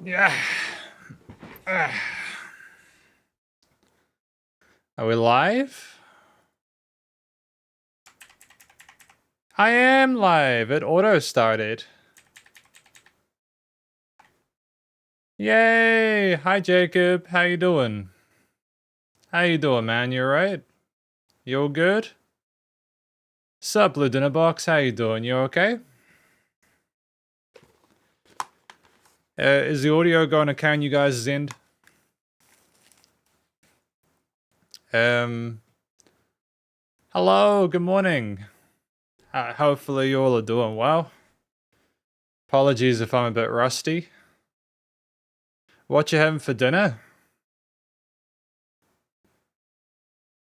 Yeah. Are we live? I am live. It auto started. Yay! Hi Jacob. How you doing? How you doing, man? You alright? You all good? Sup, Blue Dinner Box? How you doing? You okay? Is the audio going to count you guys' end? Hello. Good morning. Hopefully you all are doing well. Apologies if I'm a bit rusty. What you having for dinner?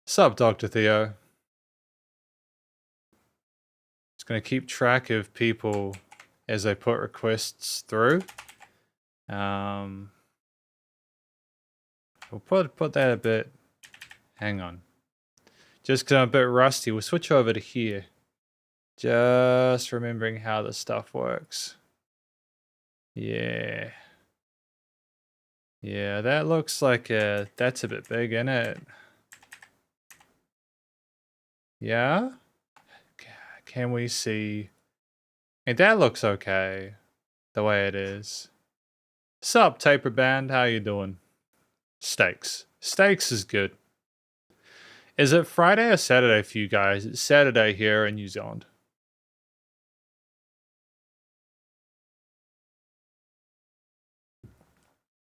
Sup, Dr. Theo. Just gonna keep track of people as they put requests through. We'll put that a bit. Hang on. Just because I'm a bit rusty, we'll switch over to here. Just remembering how this stuff works. Yeah. Yeah, that looks like that's a bit big, isn't it? Yeah? Can we see? Hey, that looks okay. The way it is. Sup, Taper Band? How you doing? Steaks. Steaks is good. Is it Friday or Saturday for you guys? It's Saturday here in New Zealand.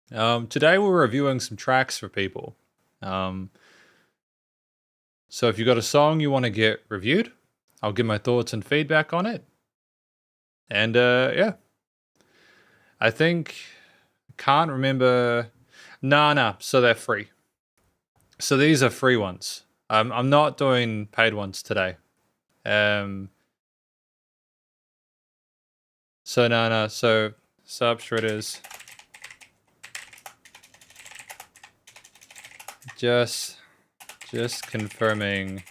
Today we're reviewing some tracks for people. So if you've got a song you want to get reviewed, I'll give my thoughts and feedback on it. And yeah. I think, can't remember. Nah, so they're free. So these are free ones. I'm not doing paid ones today. So no, so Sup Shredders. Just confirming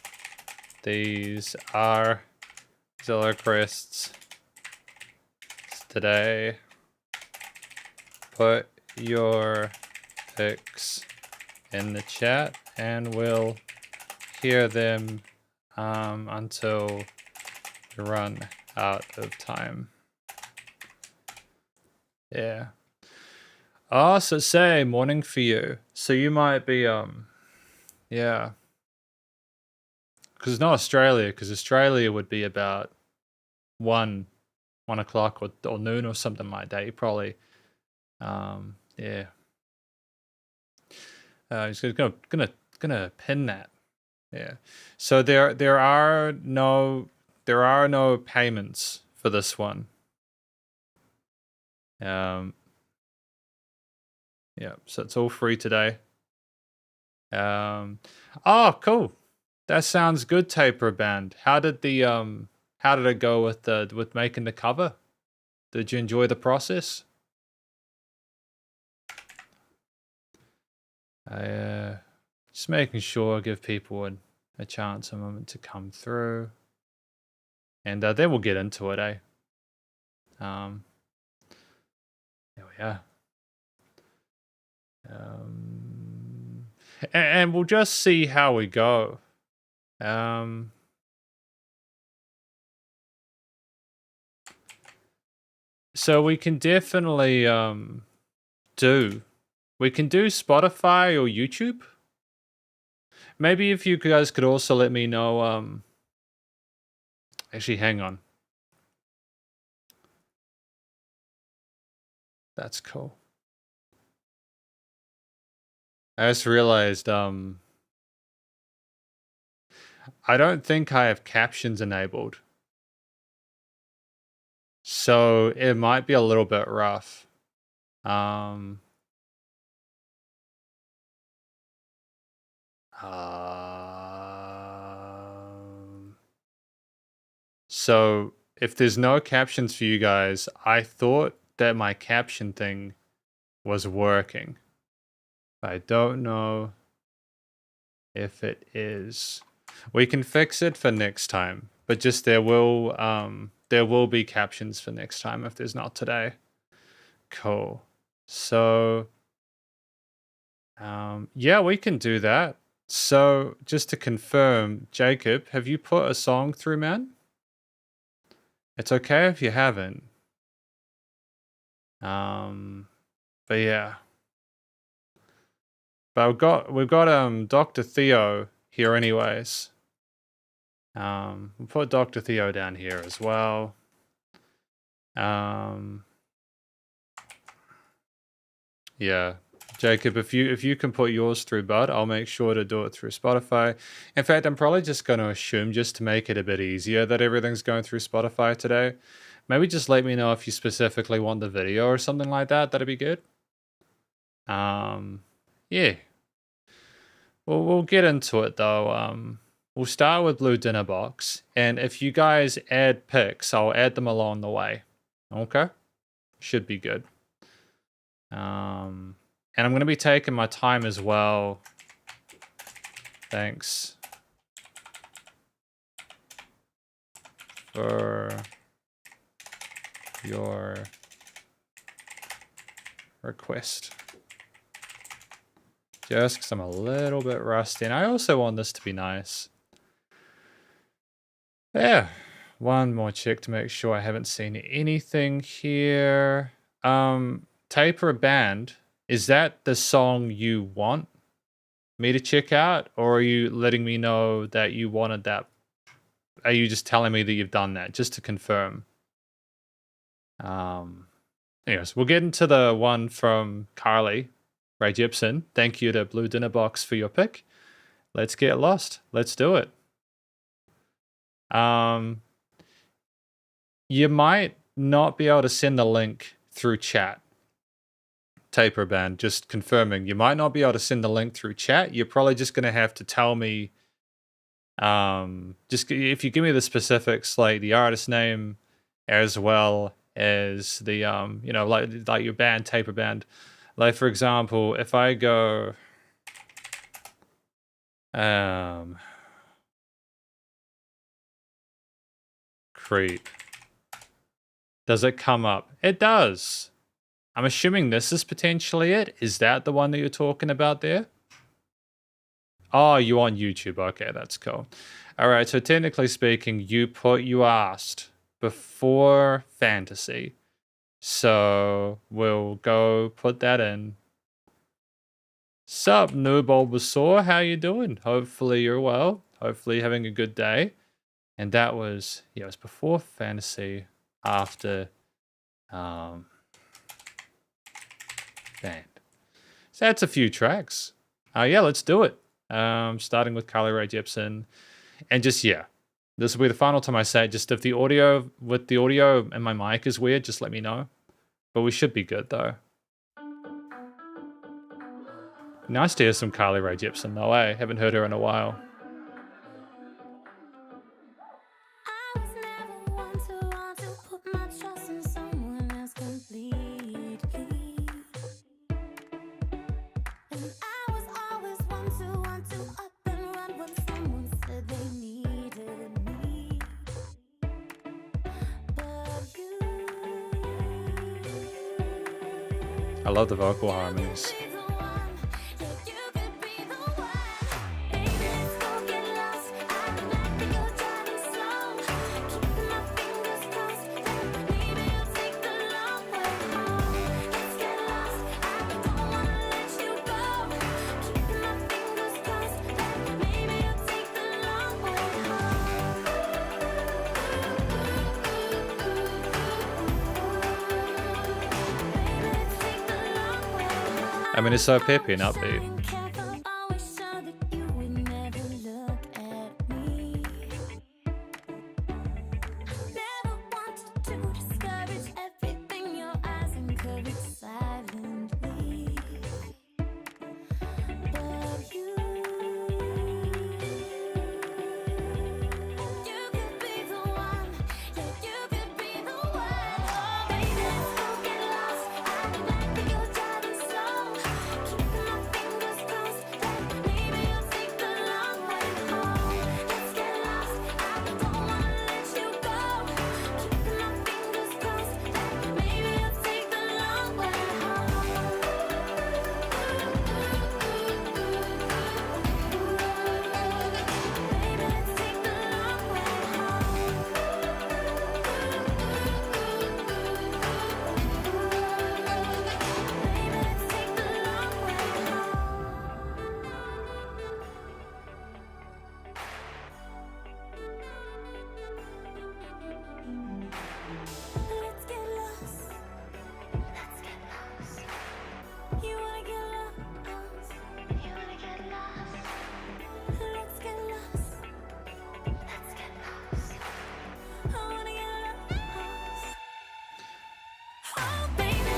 these are Zilla crests today. Put your pics in the chat and we'll hear them until we run out of time. Yeah. Oh, so say morning for you. So you might be yeah. Because it's not Australia, because Australia would be about 1 o'clock or noon or something like that. You probably yeah. He's gonna pin that. Yeah. So there are no payments for this one. Yeah, so it's all free today. Oh, cool. That sounds good, Taper Band. How did it go with making the cover? Did you enjoy the process? Just making sure, give people a chance, a moment to come through. And then we'll get into it, eh? There we are. And we'll just see how we go. So we can definitely we can do Spotify or YouTube. Maybe if you guys could also let me know actually hang on. That's cool. I just realized I don't think I have captions enabled. So it might be a little bit rough. So if there's no captions for you guys, I thought that my caption thing was working. I don't know if it is. We can fix it for next time, but just there will be captions for next time if there's not today. Cool. So, yeah, we can do that. So, just to confirm, Jacob, have you put a song through, man? It's okay if you haven't. But yeah. But we've got Dr. Theo here anyways. We'll put Dr. Theo down here as well. Yeah. Jacob, if you can put yours through, bud, I'll make sure to do it through Spotify. In fact, I'm probably just going to assume, just to make it a bit easier, that everything's going through Spotify today. Maybe just let me know if you specifically want the video or something like that. That'd be good. Yeah. We'll get into it though. We'll start with Blue Dinner Box, and if you guys add pics, I'll add them along the way. Okay? Should be good. And I'm going to be taking my time as well. Thanks for your request. Just because I'm a little bit rusty, and I also want this to be nice. Yeah. One more check to make sure I haven't seen anything here. Taper a Band. Is that the song you want me to check out, or are you letting me know that you wanted that? Are you just telling me that you've done that, just to confirm? Anyways, we'll get into the one from Carly Rae Jepsen. Thank you to Blue Dinner Box for your pick. Let's get lost. Let's do it. You might not be able to send the link through chat. Taper Band, just confirming. You might not be able to send the link through chat. You're probably just going to have to tell me, just if you give me the specifics, like the artist name, as well as the, you know, like your band, Taper Band. Like, for example, if I go, Creep. Does it come up? It does. I'm assuming this is potentially it. Is that the one that you're talking about there? Oh, you on YouTube. Okay, that's cool. All right, so technically speaking, you asked before fantasy. So we'll go put that in. Sup, Noob Bulbasaur, how you doing? Hopefully you're well. Hopefully you're having a good day. And that was, yeah, it was before fantasy, after band. So that's a few tracks. Yeah, let's do it. Starting with Carly Rae Jepsen. And just, yeah, this will be the final time I say it. Just if the audio, with the audio and my mic is weird, just let me know. But we should be good though. Nice to hear some Carly Rae Jepsen though, eh? Haven't heard her in a while. I love the vocal harmonies. I mean, it's so peppy and upbeat.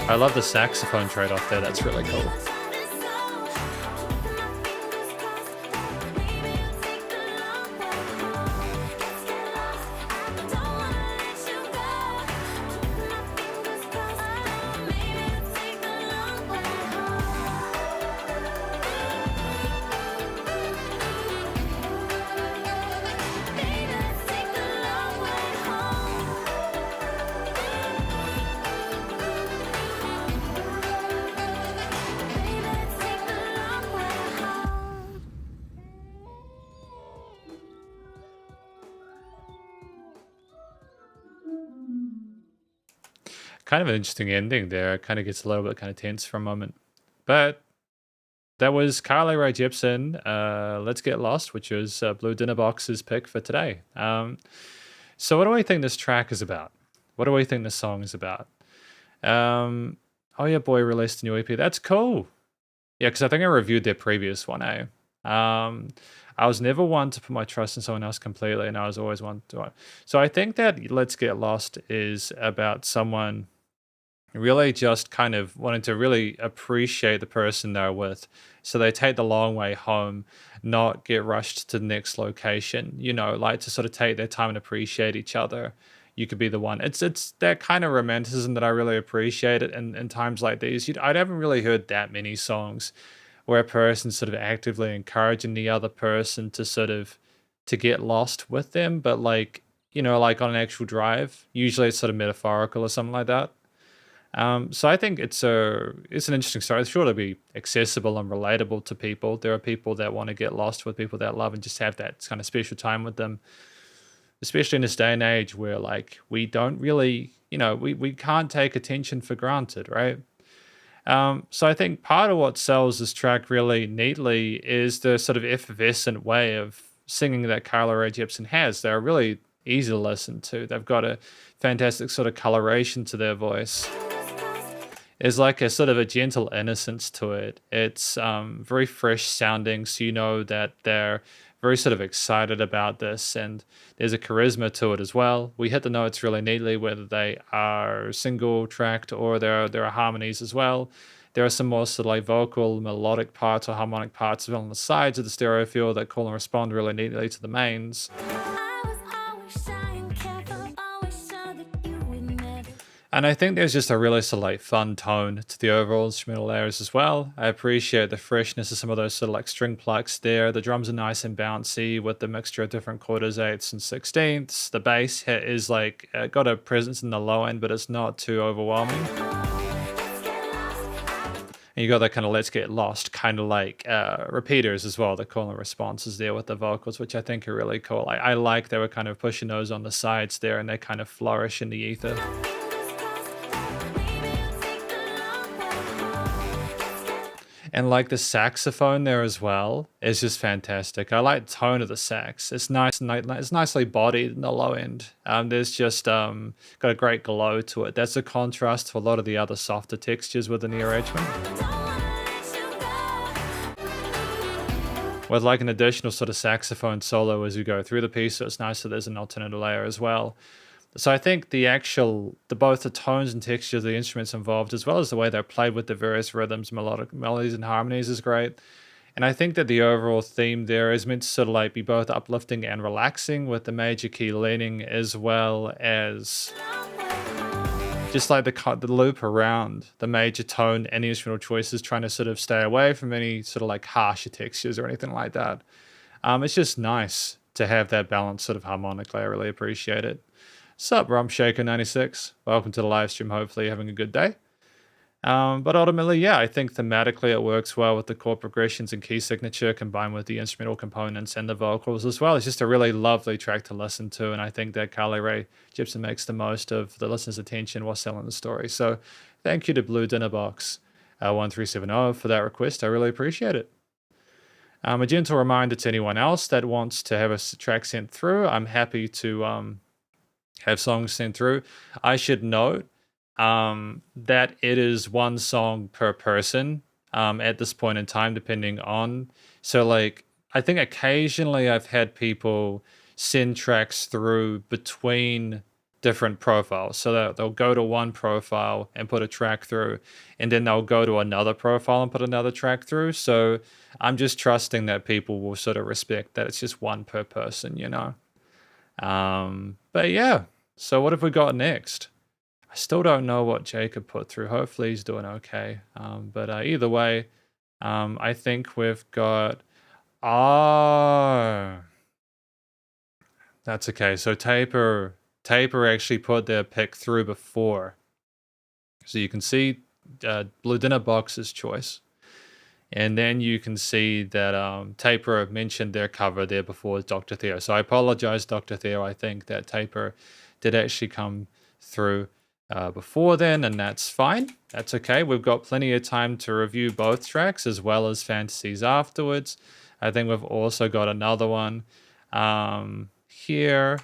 I love the saxophone trade-off there. That's really cool. Kind of an interesting ending there. It kind of gets a little bit kind of tense for a moment. But that was Carly Rae Jepsen, Let's Get Lost, which was Blue Dinner Box's pick for today. So what do we think this track is about? What do we think this song is about? Oh yeah, Boy released a new EP. That's cool. Yeah, because I think I reviewed their previous one, eh? I was never one to put my trust in someone else completely, and I was always one to. So I think that Let's Get Lost is about someone really just kind of wanting to really appreciate the person they're with. So they take the long way home, not get rushed to the next location, you know, like to sort of take their time and appreciate each other. You could be the one. It's that kind of romanticism that I really appreciate it in times like these. I haven't really heard that many songs where a person's sort of actively encouraging the other person to sort of to get lost with them, but like, you know, like on an actual drive. Usually it's sort of metaphorical or something like that. So I think it's an interesting story. It's sure to be accessible and relatable to people. There are people that want to get lost with people that love and just have that kind of special time with them, especially in this day and age where like we don't really, you know, we can't take attention for granted, right? So I think part of what sells this track really neatly is the sort of effervescent way of singing that Carly Rae Jepsen has. They're really easy to listen to. They've got a fantastic sort of coloration to their voice. There's like a sort of a gentle innocence to it. It's very fresh sounding, so you know that they're very sort of excited about this, and there's a charisma to it as well. We hit the notes really neatly, whether they are single tracked or there are harmonies as well. There are some more sort of like vocal, melodic parts or harmonic parts on the sides of the stereo field that call and respond really neatly to the mains. And I think there's just a really sort of like fun tone to the overall instrumental layers as well. I appreciate the freshness of some of those sort of like string plucks there. The drums are nice and bouncy with the mixture of different quarters, eighths and sixteenths. The bass hit is like got a presence in the low end, but it's not too overwhelming. And you got that kind of Let's Get Lost kind of like repeaters as well, the call and responses there with the vocals, which I think are really cool. I like they were kind of pushing those on the sides there and they kind of flourish in the ether. And like the saxophone there as well is just fantastic. I like the tone of the sax. It's nice, it's nicely bodied in the low end. There's just got a great glow to it. That's a contrast to a lot of the other softer textures within the arrangement. With like an additional sort of saxophone solo as you go through the piece, so it's nice that there's an alternative layer as well. So I think both the tones and textures of the instruments involved, as well as the way they're played with the various rhythms, melodies and harmonies is great. And I think that the overall theme there is meant to sort of like be both uplifting and relaxing, with the major key leading as well as just like the loop around the major tone and the instrumental choices, trying to sort of stay away from any sort of like harsher textures or anything like that. It's just nice to have that balance sort of harmonically. I really appreciate it. Sup, Rump Shaker 96. Welcome to the live stream. Hopefully you're having a good day. But ultimately, yeah, I think thematically it works well with the chord progressions and key signature combined with the instrumental components and the vocals as well. It's just a really lovely track to listen to, and I think that Carly Rae Jepsen makes the most of the listener's attention while selling the story. So thank you to Blue Dinner Box 1370 for that request. I really appreciate it. A gentle reminder to anyone else that wants to have a track sent through, I'm happy to have songs sent through. I should note that it is one song per person at this point in time, depending on. So like, I think occasionally I've had people send tracks through between different profiles. So that they'll go to one profile and put a track through, and then they'll go to another profile and put another track through. So I'm just trusting that people will sort of respect that it's just one per person, you know. But yeah, so what have we got next? I still don't know what Jacob put through. Hopefully he's doing okay. But either way, I think we've got... Oh, that's okay. So Taper actually put their pick through before. So you can see Blue Dinner Box's choice. And then you can see that Taper mentioned their cover there before Dr. Theo. So I apologize, Dr. Theo. I think that Taper did actually come through before then, and that's fine. That's okay. We've got plenty of time to review both tracks as well as fantasies afterwards. I think we've also got another one here.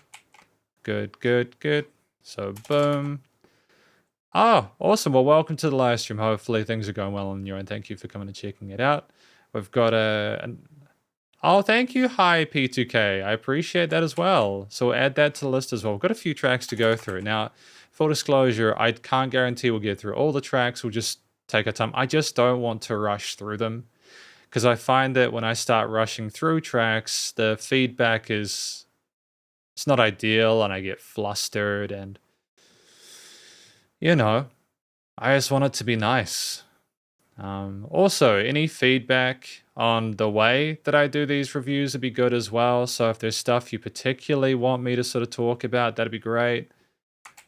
Good. So boom. Oh, awesome. Well, welcome to the live stream. Hopefully things are going well on your end. Thank you for coming and checking it out. We've got oh, thank you. Hi, P2K. I appreciate that as well. So we'll add that to the list as well. We've got a few tracks to go through. Now, full disclosure, I can't guarantee we'll get through all the tracks. We'll just take our time. I just don't want to rush through them, because I find that when I start rushing through tracks, the feedback it's not ideal, and I get flustered, and you know, I just want it to be nice. Also, any feedback on the way that I do these reviews would be good as well. So if there's stuff you particularly want me to sort of talk about, that'd be great.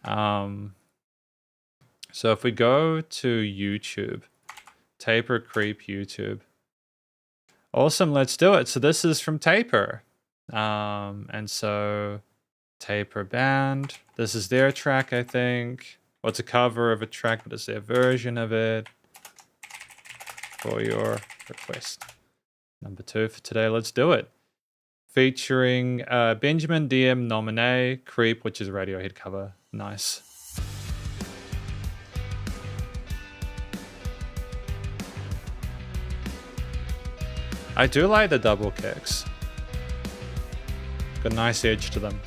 So if we go to YouTube, Taper Creep YouTube. Awesome, let's do it. So this is from Taper. And so Taper Band, this is their track, I think. Well, it's a cover of a track, but it's their version of it. For your request. Number 2 for today, let's do it. Featuring Benjamin DM Nominee, Creep, which is a Radiohead cover. Nice. I do like the double kicks. Got a nice edge to them.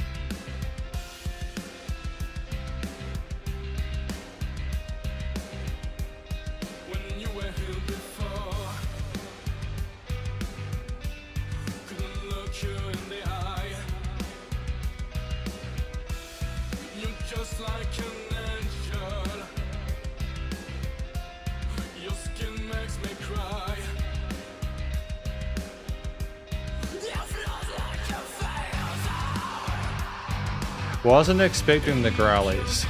Wasn't expecting the growlies.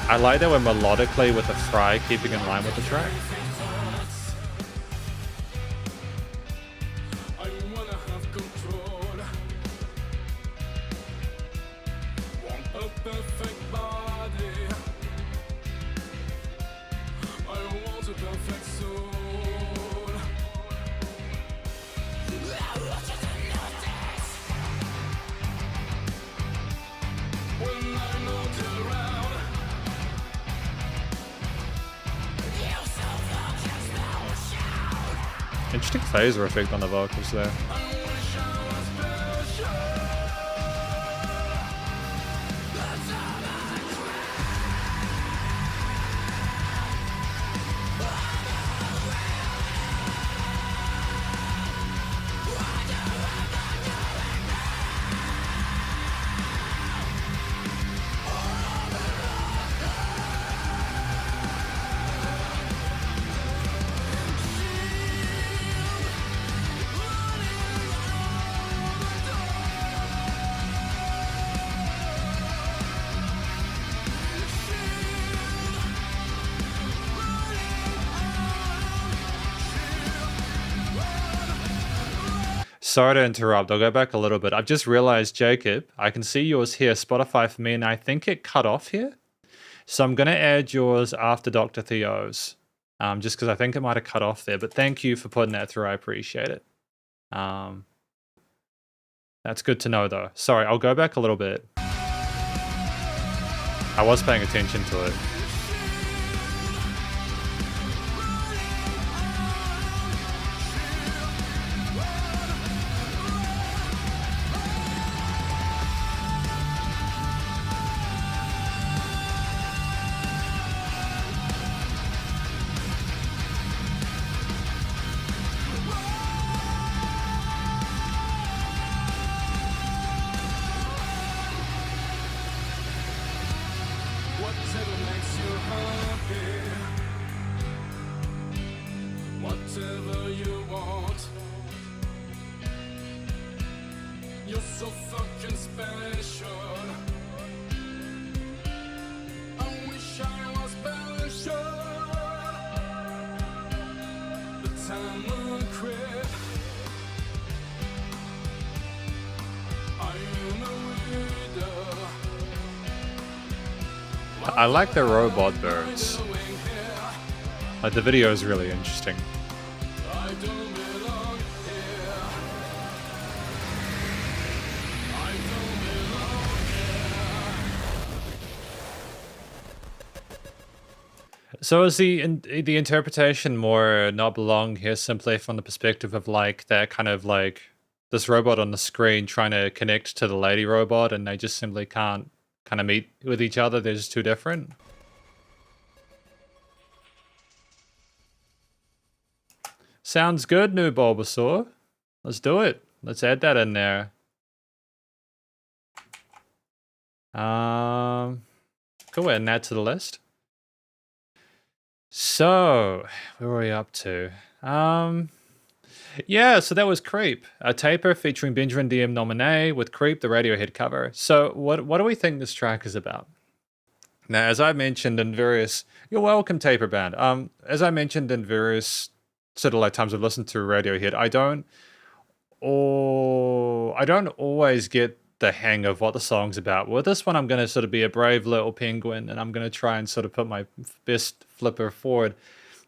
I like that we're melodically with the fry keeping in line with the track. Interesting phaser effect on the vocals there. Sorry to interrupt. I'll go back a little bit. I've just realized, Jacob, I can see yours here, Spotify for me, and I think it cut off here. So I'm going to add yours after Dr. Theo's, just because I think it might have cut off there. But thank you for putting that through. I appreciate it. That's good to know, though. Sorry, I'll go back a little bit. I was paying attention to it. I like the robot birds. Like, the video is really interesting. So is the interpretation more not belong here simply from the perspective of like that kind of like this robot on the screen trying to connect to the lady robot and they just simply can't kind of meet with each other? They're just too different. Sounds good, new Bulbasaur. Let's do it. Let's add that in there. Cool, add that to the list. So, where were we up to? Yeah, so that was Creep, a taper featuring Benjamin DM nominee with Creep, the Radiohead cover. So what do we think this track is about? Now, as I mentioned in various... You're welcome, Taper Band. As I mentioned in various sort of like times I've listened to Radiohead, I don't always get the hang of what the song's about. With this one, I'm going to sort of be a brave little penguin and I'm going to try and sort of put my best flipper forward.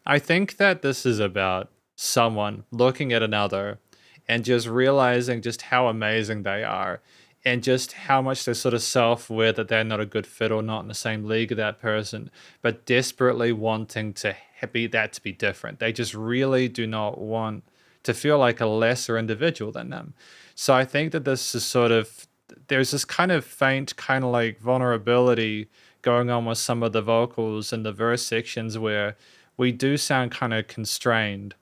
I think that this is about someone looking at another and just realizing just how amazing they are and just how much they're sort of self-aware that they're not a good fit or not in the same league of that person, but desperately wanting to be that to be different. They just really do not want to feel like a lesser individual than them. So I think that this is sort of, there's this kind of faint kind of like vulnerability going on with some of the vocals and the verse sections where we do sound kind of constrained.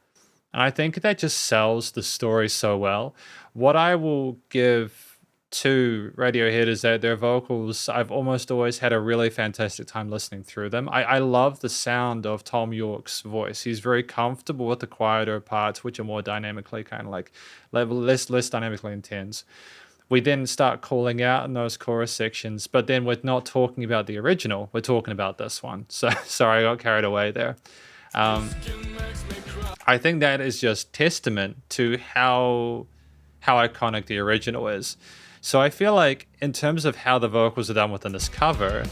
And I think that just sells the story so well. What I will give to Radiohead is that their vocals, I've almost always had a really fantastic time listening through them. I love the sound of Tom York's voice. He's very comfortable with the quieter parts, which are more dynamically kind of like less dynamically intense. We then start calling out in those chorus sections, but then we're not talking about the original. We're talking about this one. So sorry, I got carried away there. I think that is just testament to how iconic the original is. So I feel like in terms of how the vocals are done within this cover,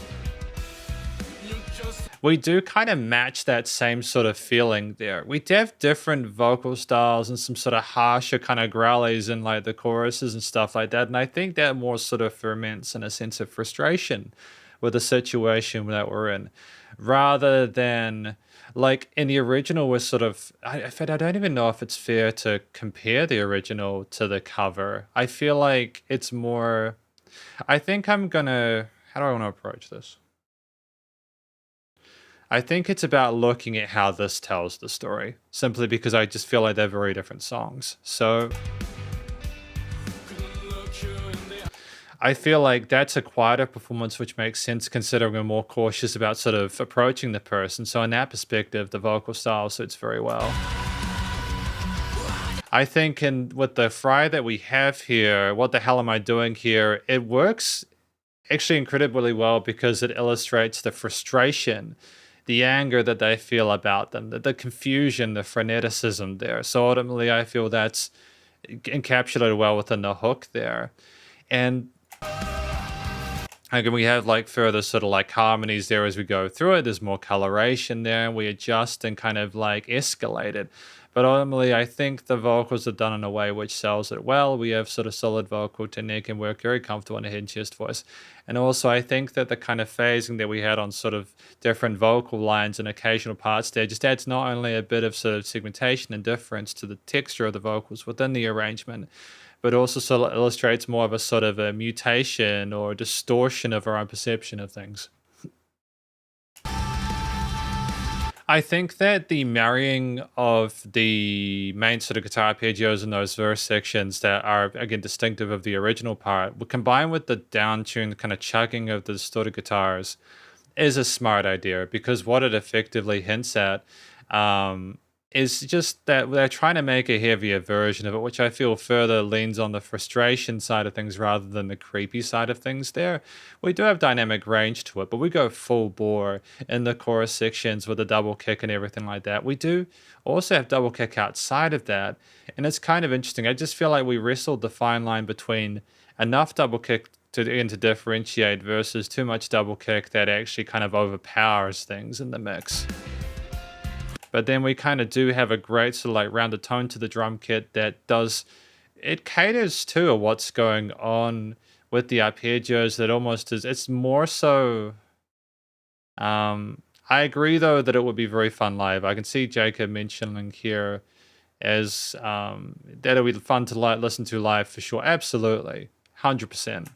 we do kind of match that same sort of feeling there. We have different vocal styles and some sort of harsher kind of growlies in like the choruses and stuff like that. And I think that more sort of ferments in a sense of frustration with the situation that we're in, rather than like in the original we're sort of, in fact, I don't even know if it's fair to compare the original to the cover. I feel like it's more, I think I'm gonna, how do I want to approach this? I think it's about looking at how this tells the story, simply because I just feel like they're very different songs. So I feel like that's a quieter performance, which makes sense considering we're more cautious about sort of approaching the person. So in that perspective, the vocal style suits very well. I think with the fry that we have here, What the Hell Am I Doing Here, it works actually incredibly well because it illustrates the frustration, the anger that they feel about them, the confusion, the freneticism there. So ultimately, I feel that's encapsulated well within the hook there. And again, we have like further sort of like harmonies there as we go through it. There's more coloration there, and we adjust and kind of like escalate it. But ultimately, I think the vocals are done in a way which sells it well. We have sort of solid vocal technique and work very comfortable in a head and chest voice. And also, I think that the kind of phasing that we had on sort of different vocal lines and occasional parts there just adds not only a bit of sort of segmentation and difference to the texture of the vocals within the arrangement, but also sort of illustrates more of a sort of a mutation or distortion of our own perception of things. I think that the marrying of the main sort of guitar arpeggios in those verse sections that are, again, distinctive of the original part, combined with the down-tuned kind of chugging of the distorted guitars, is a smart idea, because what it effectively hints at is just that they're trying to make a heavier version of it, which I feel further leans on the frustration side of things rather than the creepy side of things there. We do have dynamic range to it, but we go full bore in the chorus sections with a double kick and everything like that. We do also have double kick outside of that, and it's kind of interesting. I just feel like we wrestled the fine line between enough double kick to differentiate versus too much double kick that actually kind of overpowers things in the mix. But then we kind of do have a great sort of like rounded tone to the drum kit that does, it caters to what's going on with the arpeggios that almost is, it's more so, I agree though that it would be very fun live. I can see Jacob mentioning here as that it would be fun to listen to live for sure. Absolutely, 100%.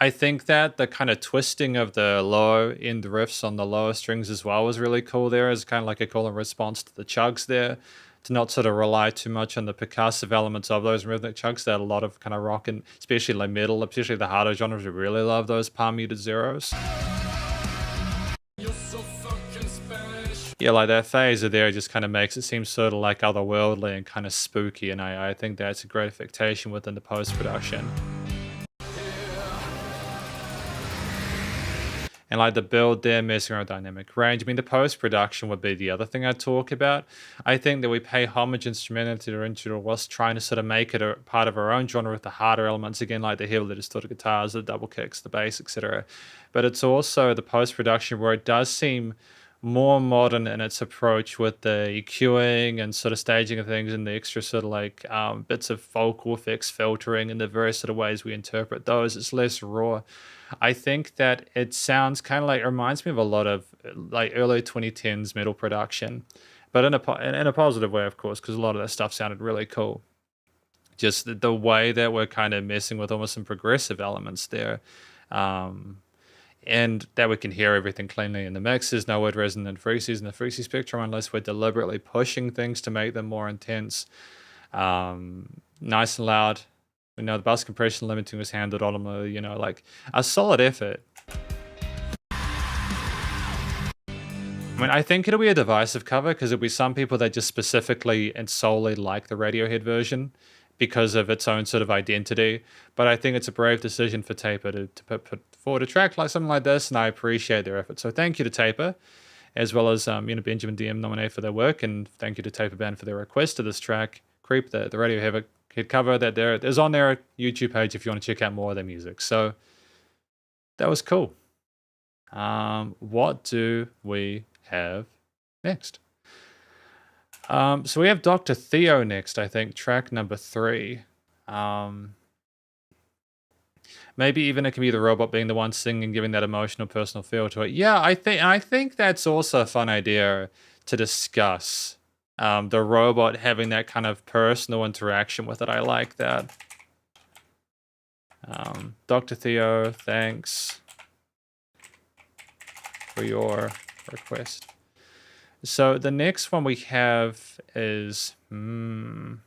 I think that the kind of twisting of the lower end riffs on the lower strings as well was really cool there, as kind of like a cool response to the chugs there, to not sort of rely too much on the percussive elements of those rhythmic chugs that a lot of kind of rock and especially like metal, especially the harder genres, we really love those palm muted zeros. Yeah, like that phaser there just kind of makes it seem sort of like otherworldly and kind of spooky, and I think that's a great affectation within the post-production. And like the build there, messing around dynamic range. I mean, the post-production would be the other thing I'd talk about. I think that we pay homage instrumentality whilst trying to sort of make it a part of our own genre with the harder elements, again, like the heavily distorted guitars, the double kicks, the bass, etc. But it's also the post-production where it does seem more modern in its approach with the EQing and sort of staging of things and the extra sort of like bits of vocal effects filtering and the various sort of ways we interpret those. It's less raw. I think that it sounds kind of like, it reminds me of a lot of like early 2010s metal production, but in a positive way, of course, because a lot of that stuff sounded really cool. Just the way that we're kind of messing with almost some progressive elements there. And that we can hear everything cleanly in the mix. There's no word resonant frequencies in the frequency spectrum unless we're deliberately pushing things to make them more intense. Nice and loud. We know the bus compression limiting was handled ultimately, you know, like a solid effort. I mean, I think it'll be a divisive cover because there'll be some people that just specifically and solely like the Radiohead version because of its own sort of identity. But I think it's a brave decision for Taper to put forward a track like something like this, and I appreciate their effort. So thank you to Taper, as well as Benjamin DM nominated for their work, and thank you to Taper Band for their request to this track, Creep, the Radiohead cover that is on their YouTube page if you want to check out more of their music. So that was cool. What do we have next? So we have Dr. Theo next, I think, track number 3. Maybe even it can be the robot being the one singing, giving that emotional, personal feel to it. Yeah, I think that's also a fun idea to discuss. The robot having that kind of personal interaction with it. I like that. Dr. Theo, thanks for your request. So the next one we have is Can't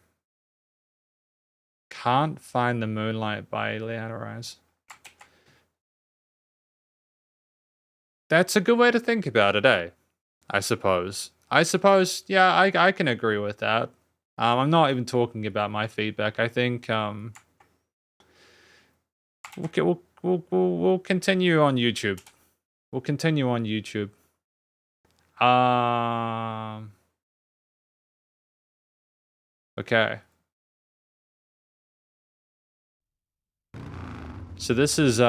Find the Moonlight by Leanna Rice. That's a good way to think about it, eh? I suppose, yeah, I can agree with that. I'm not even talking about my feedback. I think we'll continue on YouTube. We'll continue on YouTube. Okay. So this is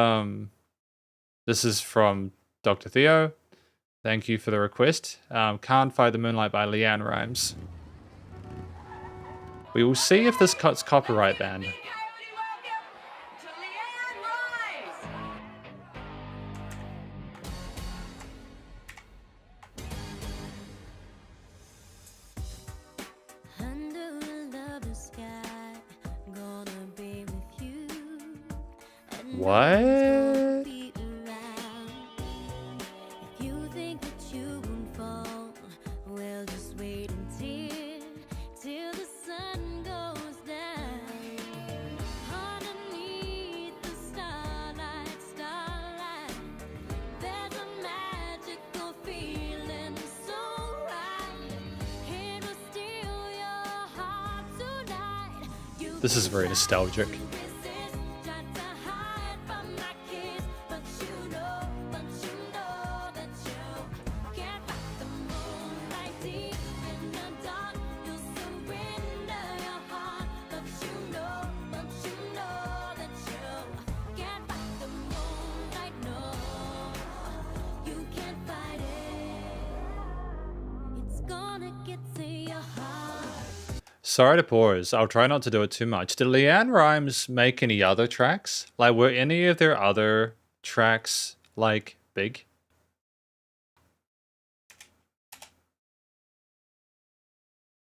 from Dr. Theo. Thank you for the request. Can't Fight the Moonlight by Leanne Rhymes. We will see if this cuts copyright banned. What? This is very nostalgic. Sorry to pause. I'll try not to do it too much. Did Leanne Rhymes make any other tracks? Like, were any of their other tracks, like, big?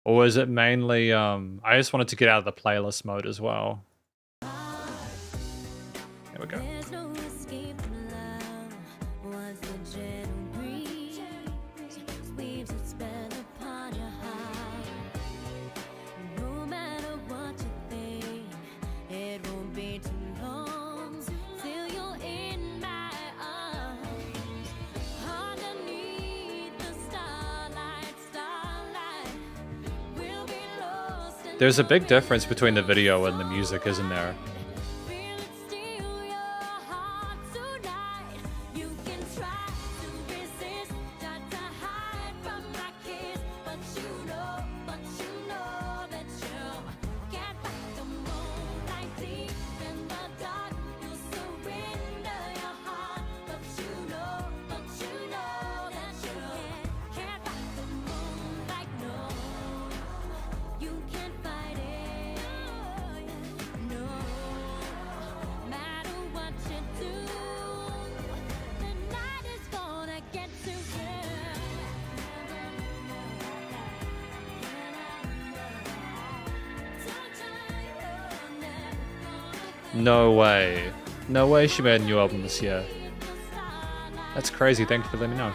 Or was it mainly, I just wanted to get out of the playlist mode as well. There we go. There's a big difference between the video and the music, isn't there? No way. No way she made a new album this year. That's crazy. Thank you for letting me know.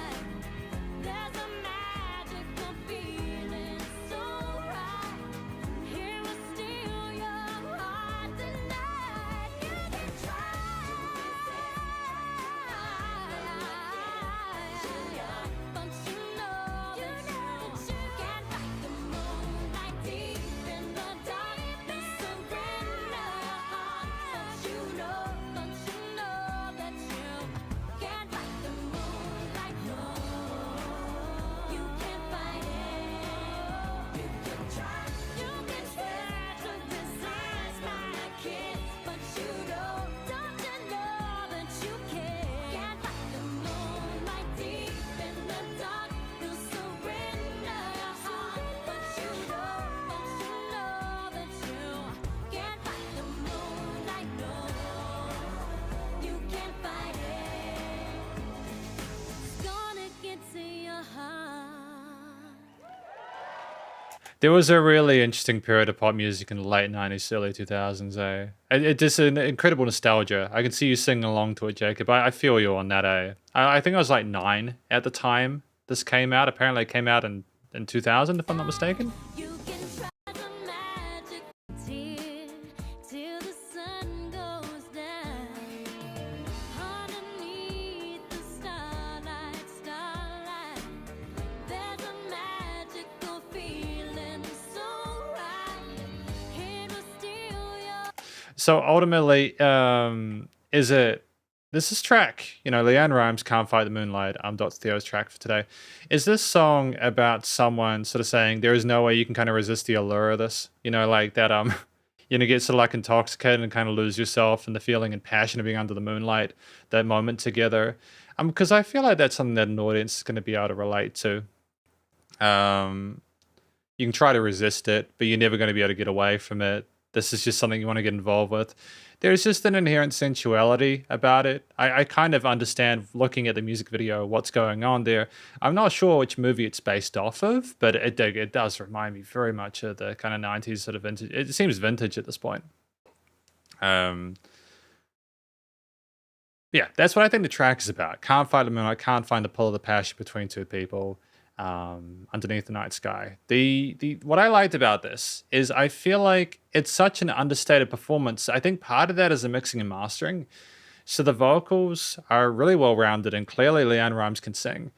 There was a really interesting period of pop music in the late 90s, early 2000s, eh? It is an incredible nostalgia. I can see you singing along to it, Jacob. I feel you on that, eh? I think I was like 9 at the time this came out. Apparently it came out in 2000, if I'm not mistaken. So ultimately, is it This is track, you know, Leanne Rimes, Can't Fight the Moonlight, Dot Theo's track for today. Is this song about someone sort of saying there is no way you can kind of resist the allure of this? You know, like that, you know, get sort of like intoxicated and kind of lose yourself and the feeling and passion of being under the moonlight, that moment together. Because I feel like that's something that an audience is going to be able to relate to. You can try to resist it, but you're never going to be able to get away from it. This is just something you want to get involved with. There's just an inherent sensuality about it. I kind of understand, looking at the music video, what's going on there. I'm not sure which movie it's based off of, but it does remind me very much of the kind of 90s sort of vintage. It seems vintage at this point. Yeah, that's what I think the track is about. Can't find the moonlight, can't find the pull of the passion between two people. Underneath the night sky. The what I liked about this is I feel like it's such an understated performance. I think part of that is the mixing and mastering. So the vocals are really well rounded, and clearly Leanne Rimes can sing.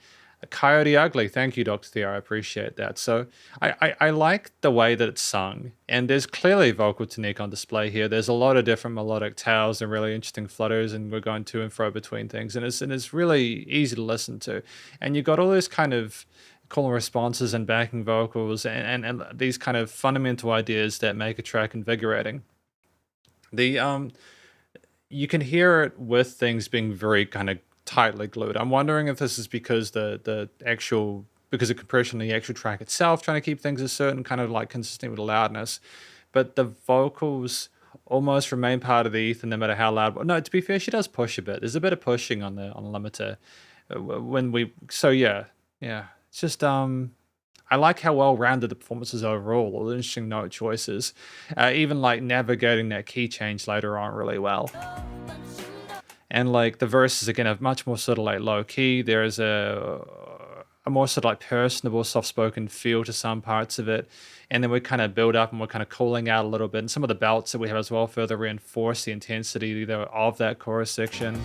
Coyote Ugly, thank you, Dr. Theo, I appreciate that. So I like the way that it's sung, and there's clearly vocal technique on display here. There's a lot of different melodic tails and really interesting flutters, and we're going to and fro between things, and it's really easy to listen to. And you've got all this kind of call and responses and backing vocals and these kind of fundamental ideas that make a track invigorating. The you can hear it with things being very kind of tightly glued. I'm wondering if this is because because of compression in the actual track itself, trying to keep things a certain kind of like consistent with the loudness, but the vocals almost remain part of the ether no matter how loud. No, to be fair, she does push a bit. There's a bit of pushing on the limiter yeah. It's just I like how well rounded the performance is overall. All the interesting note choices, even like navigating that key change later on really well. And like the verses again are much more sort of like low key. There is a more sort of like personable, soft spoken feel to some parts of it. And then we kind of build up and we're kind of cooling out a little bit. And some of the belts that we have as well further reinforce the intensity of that chorus section.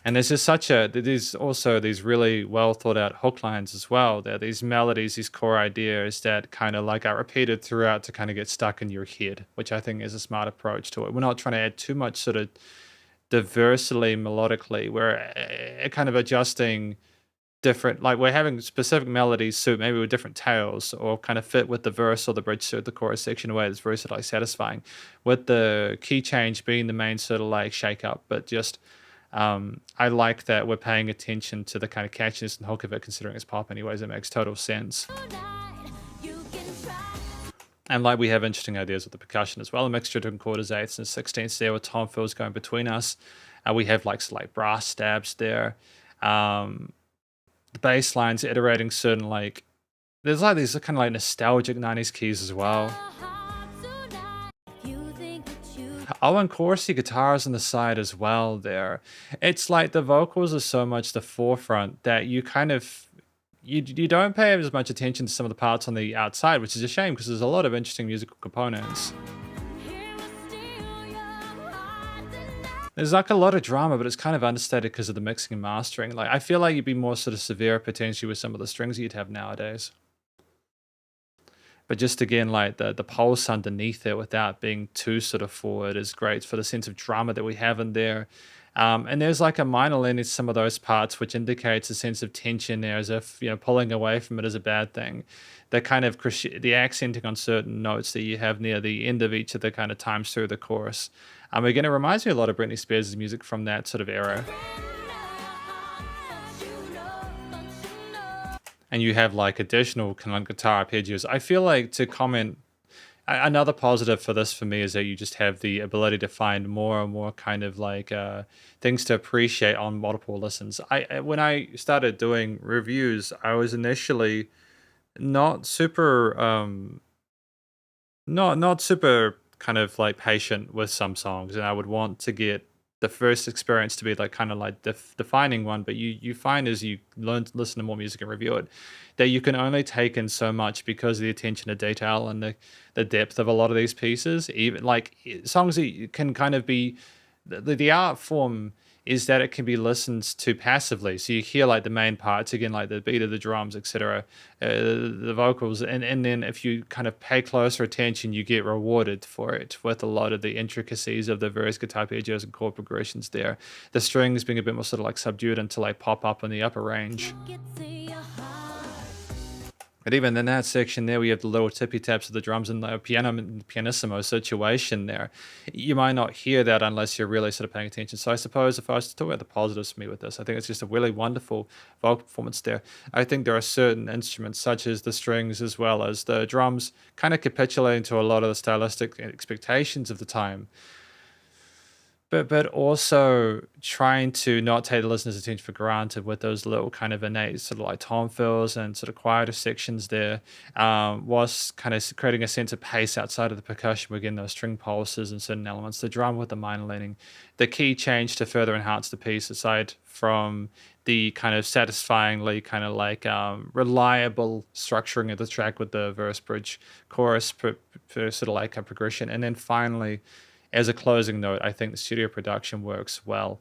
And there's just there's also these really well thought out hook lines as well. There are these melodies, these core ideas that kind of like are repeated throughout to kind of get stuck in your head, which I think is a smart approach to it. We're not trying to add too much sort of diversity melodically. We're kind of adjusting different, like we're having specific melodies suit maybe with different tails or kind of fit with the verse or the bridge suit the chorus section in a way that's very sort of like satisfying, with the key change being the main sort of like shake up, but just I like that we're paying attention to the kind of catchiness and hook of it, considering it's pop anyways. It makes total sense. And like we have interesting ideas with the percussion as well. A mixture of quarters, eighths, and sixteenths there with tom fills going between us. We have like slight brass stabs there. The bass lines iterating certain like, there's like these kind of like nostalgic 90s keys as well. Oh, and chorusy guitars on the side as well there. It's like the vocals are so much the forefront that you kind of, you don't pay as much attention to some of the parts on the outside, which is a shame because there's a lot of interesting musical components. There's like a lot of drama, but it's kind of understated because of the mixing and mastering. Like I feel like you'd be more sort of severe potentially with some of the strings you'd have nowadays. But just again, like the pulse underneath it without being too sort of forward is great for the sense of drama that we have in there. And there's like a minor lean in some of those parts, which indicates a sense of tension there, as if, you know, pulling away from it is a bad thing. The kind of the accenting on certain notes that you have near the end of each of the kind of times through the chorus. Again, it reminds me a lot of Britney Spears' music from that sort of era. And you have like additional kind of guitar arpeggios. I feel like, to comment, another positive for this for me is that you just have the ability to find more and more kind of like things to appreciate on multiple listens. When I started doing reviews, I was initially not super not super kind of like patient with some songs, and I would want to get the first experience to be like kind of like defining one, but you find as you learn to listen to more music and review it, that you can only take in so much because of the attention to detail and the depth of a lot of these pieces. Even like songs that can kind of be the art form is that it can be listened to passively. So you hear like the main parts again, like the beat of the drums, etc., the vocals, and then if you kind of pay closer attention, you get rewarded for it with a lot of the intricacies of the various guitar arpeggios and chord progressions there. The strings being a bit more sort of like subdued until they pop up in the upper range. But even in that section there, we have the little tippy taps of the drums and the pianissimo situation there. You might not hear that unless you're really sort of paying attention. So I suppose if I was to talk about the positives for me with this, I think it's just a really wonderful vocal performance there. I think there are certain instruments, such as the strings as well as the drums, kind of capitulating to a lot of the stylistic expectations of the time. But also trying to not take the listener's attention for granted with those little kind of innate sort of like tom fills and sort of quieter sections there, whilst kind of creating a sense of pace outside of the percussion. We're getting those string pulses and certain elements, the drum with the minor leaning, the key change to further enhance the piece aside from the kind of satisfyingly kind of like reliable structuring of the track with the verse, bridge, chorus, sort of like a progression. And then finally, as a closing note, I think the studio production works well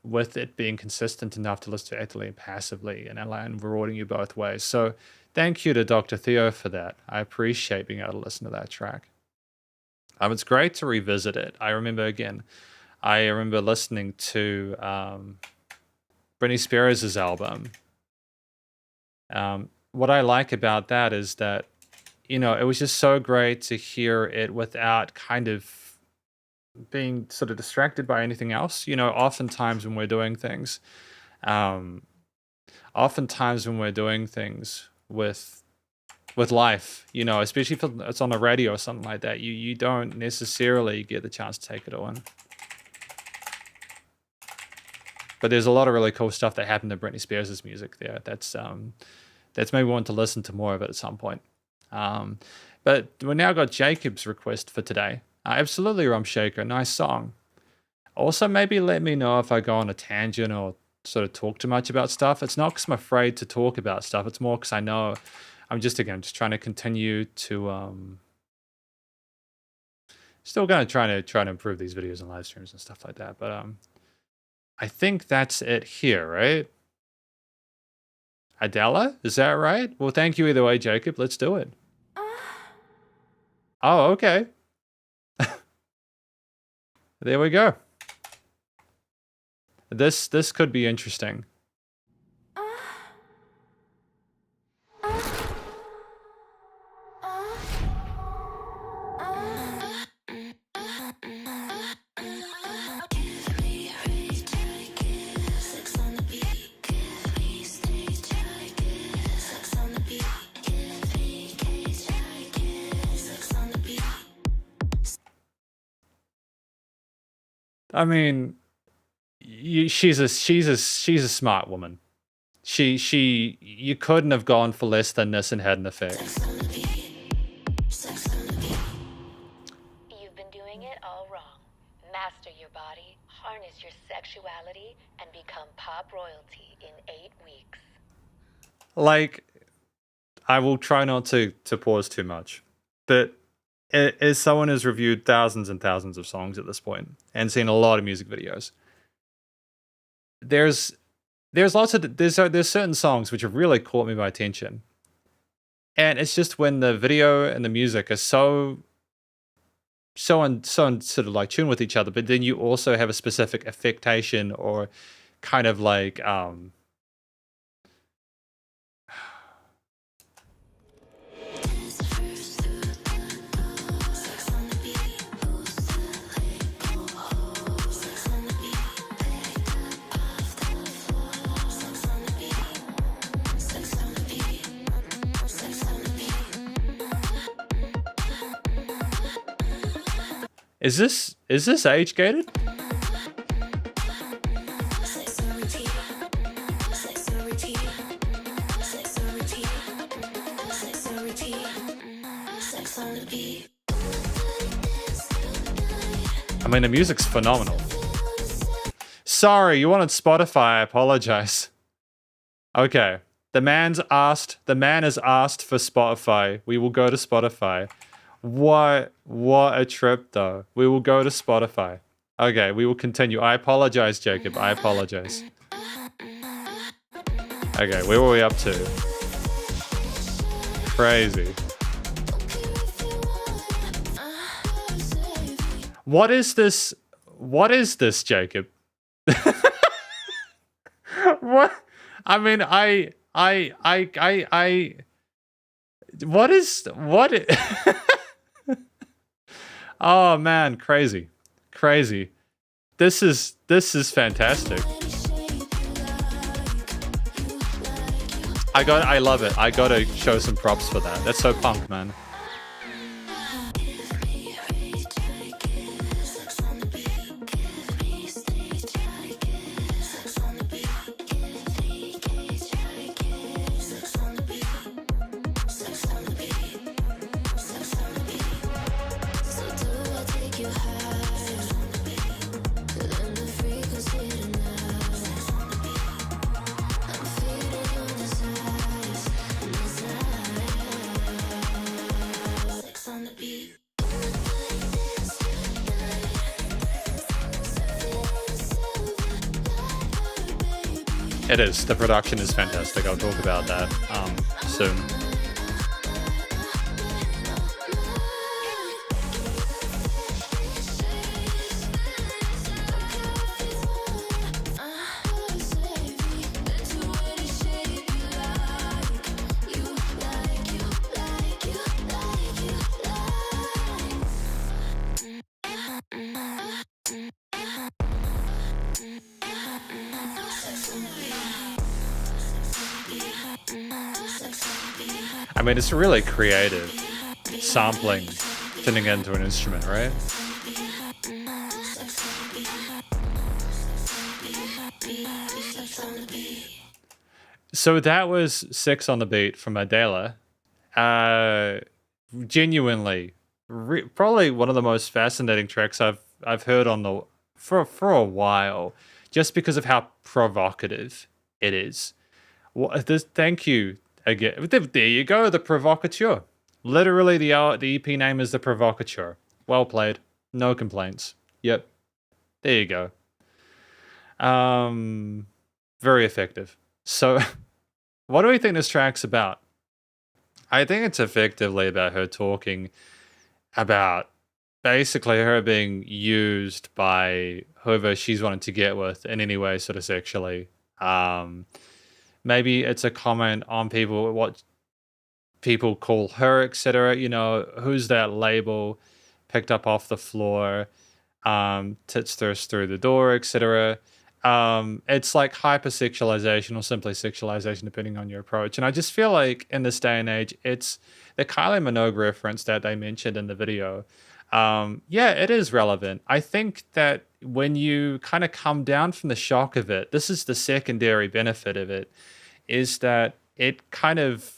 with it being consistent enough to listen to actively and passively and rewarding you both ways. So thank you to Dr. Theo for that. I appreciate being able to listen to that track. It's great to revisit it. I remember listening to Britney Spears' album. What I like about that is that, you know, it was just so great to hear it without kind of being sort of distracted by anything else. You know, oftentimes when we're doing things with life, you know, especially if it's on the radio or something like that, you don't necessarily get the chance to take it all in. But there's a lot of really cool stuff that happened to Britney Spears' music there. That's made me want to listen to more of it at some point. But we now got Jacob's request for today. Absolutely, Rum Shaker, nice song. Also, maybe let me know if I go on a tangent or sort of talk too much about stuff. It's not because I'm afraid to talk about stuff. It's more because I know I'm just trying to continue to still going to try to improve these videos and live streams and stuff like that. But I think that's it here, right? Adela, is that right? Well, thank you either way, Jacob. Let's do it. Oh, okay. There we go. This could be interesting. I mean, she's a smart woman. You couldn't have gone for less than this and had an effect. You've been doing it all wrong. Master your body, harness your sexuality, and become pop royalty in 8 weeks. Like, I will try not to pause too much, but as someone who's reviewed thousands and thousands of songs at this point and seen a lot of music videos, there's certain songs which have really caught me by attention, and it's just when the video and the music are so sort of like tune with each other, but then you also have a specific affectation or kind of like Is this age gated? I mean, the music's phenomenal. Sorry, you wanted Spotify, I apologize. Okay. The man has asked for Spotify. We will go to Spotify. What a trip though. We will go to Spotify. Okay, we will continue. I apologize, Jacob. I apologize. Okay, where were we up to? Crazy. What is this? What is this, Jacob? What? I mean, what is, what? Oh man, crazy. Crazy. This is fantastic. I love it. I gotta show some props for that. That's so punk, man. It is. The production is fantastic. I'll talk about that soon. I mean, it's really creative sampling, turning it into an instrument, right? So that was 6 on the Beat from Adela. Genuinely, probably one of the most fascinating tracks I've heard on the for a while, just because of how provocative it is. Thank you again. There you go, the provocateur. Literally, the EP name is the provocateur. Well played. No complaints. Yep. There you go. Very effective. So, what do we think this track's about? I think it's effectively about her talking about basically her being used by whoever she's wanted to get with in any way, sort of sexually. Maybe it's a comment on people, what people call her, etc. You know, who's that label picked up off the floor, tits thirst through the door, etc. It's like hypersexualization or simply sexualization, depending on your approach. And I just feel like in this day and age, it's the Kylie Minogue reference that they mentioned in the video. Yeah, it is relevant. I think that when you kind of come down from the shock of it, this is the secondary benefit of it, is that it kind of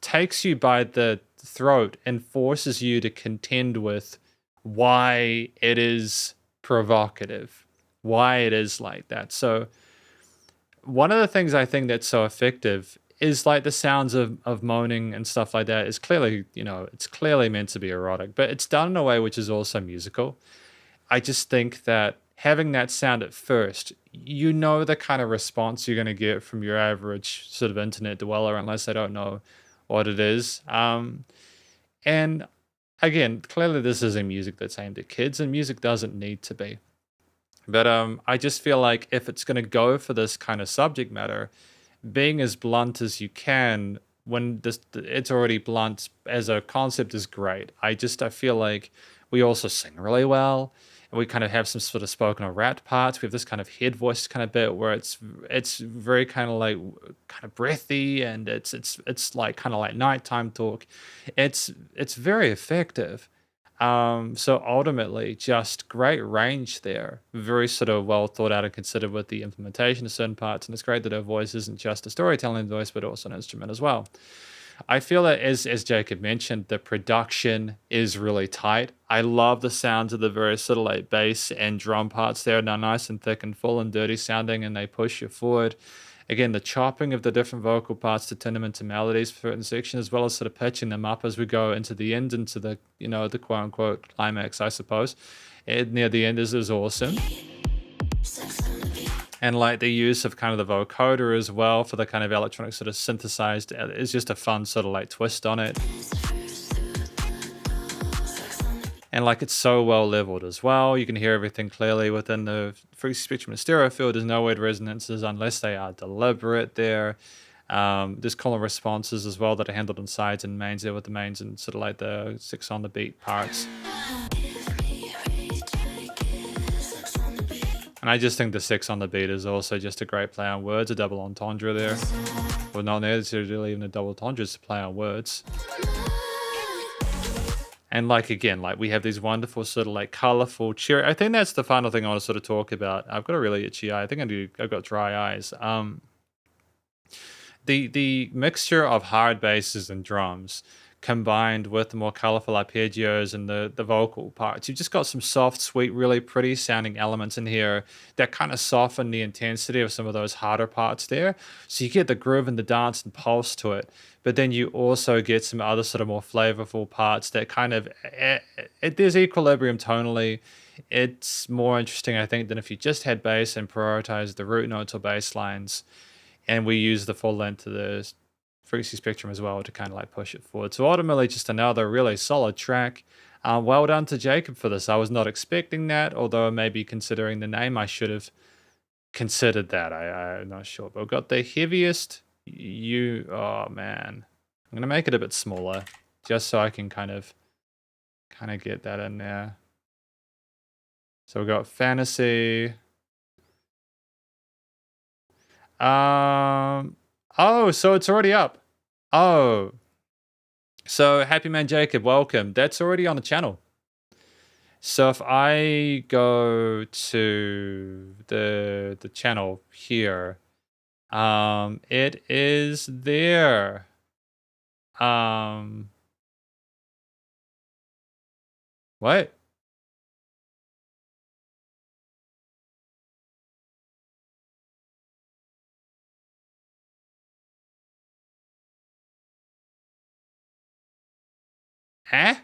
takes you by the throat and forces you to contend with why it is provocative, why it is like that. So one of the things I think that's so effective is like the sounds of moaning and stuff like that is clearly, you know, it's clearly meant to be erotic, but it's done in a way which is also musical. I just think that having that sound at first, you know the kind of response you're going to get from your average sort of internet dweller unless they don't know what it is. And again, clearly this isn't music that's aimed at kids, and music doesn't need to be. But I just feel like if it's going to go for this kind of subject matter, being as blunt as you can when it's already blunt as a concept is great. I feel like we also sing really well, and we kind of have some sort of spoken or rapped parts. We have this kind of head voice kind of bit where it's very kind of like kind of breathy, and it's like kind of like nighttime talk. It's very effective. So ultimately, just great range there. Very sort of well thought out and considered with the implementation of certain parts. And it's great that her voice isn't just a storytelling voice, but also an instrument as well. I feel that, as Jacob mentioned, the production is really tight. I love the sounds of the various sort of like bass and drum parts there. They're nice and thick and full and dirty sounding, and they push you forward. Again, the chopping of the different vocal parts to turn them into melodies for certain sections, as well as sort of pitching them up as we go into the end, into the, you know, the quote unquote climax, I suppose. near the end is awesome. And like the use of kind of the vocoder as well for the kind of electronic sort of synthesized is just a fun sort of like twist on it. And like it's so well leveled as well. You can hear everything clearly within the frequency spectrum and stereo field. There's no weird resonances unless they are deliberate there. There's column responses as well that are handled on sides and mains there with the mains and sort of like the 6 on the beat parts. And I just think the 6 on the beat is also just a great play on words, a double entendre there. Well, not necessarily even a double entendre, it's a play on words. And like, again, like we have these wonderful sort of like colorful cheery. I think that's the final thing I want to sort of talk about. I've got a really itchy eye. I think I've got dry eyes. The mixture of hard basses and drums combined with the more colorful arpeggios and the vocal parts. You've just got some soft, sweet, really pretty sounding elements in here that kind of soften the intensity of some of those harder parts there. So you get the groove and the dance and pulse to it, but then you also get some other sort of more flavorful parts that kind of, there's equilibrium tonally. It's more interesting, I think, than if you just had bass and prioritized the root notes or bass lines, and we use the full length of the frequency spectrum as well to kind of like push it forward. So ultimately just another really solid track. Well done to Jacob for this. I was not expecting that, although maybe considering the name I should have considered that. I'm not sure, but we've got the heaviest oh man, I'm gonna make it a bit smaller just so I can kind of get that in there. So we've got fantasy. Oh, so it's already up. Oh. So Happy Man Jacob, welcome. That's already on the channel. So if I go to the channel here, it is there. What? Eh?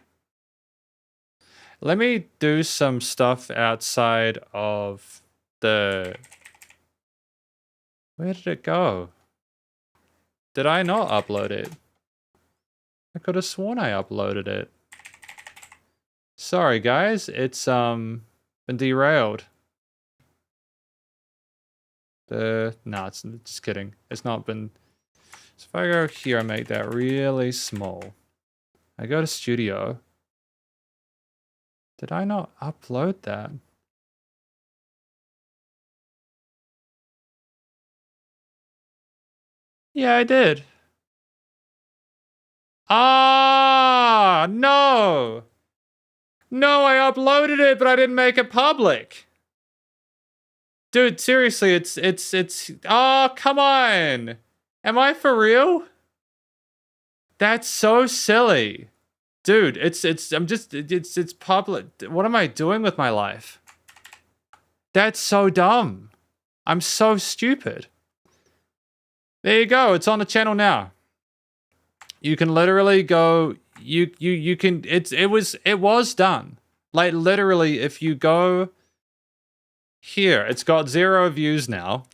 Let me do some stuff outside of the... Where did it go? Did I not upload it? I could have sworn I uploaded it. Sorry guys, it's been derailed. No, it's just kidding. It's not been... So if I go here, I make that really small. I go to studio. Did I not upload that? Yeah, I did. Ah, no. No, I uploaded it, but I didn't make it public. Dude, seriously, it's, oh, come on. Am I for real? That's so silly. Dude, it's public. What am I doing with my life? That's so dumb. I'm so stupid. There you go. It's on the channel now. You can literally go, you can, it was done. Like literally, if you go here, it's got 0 views now.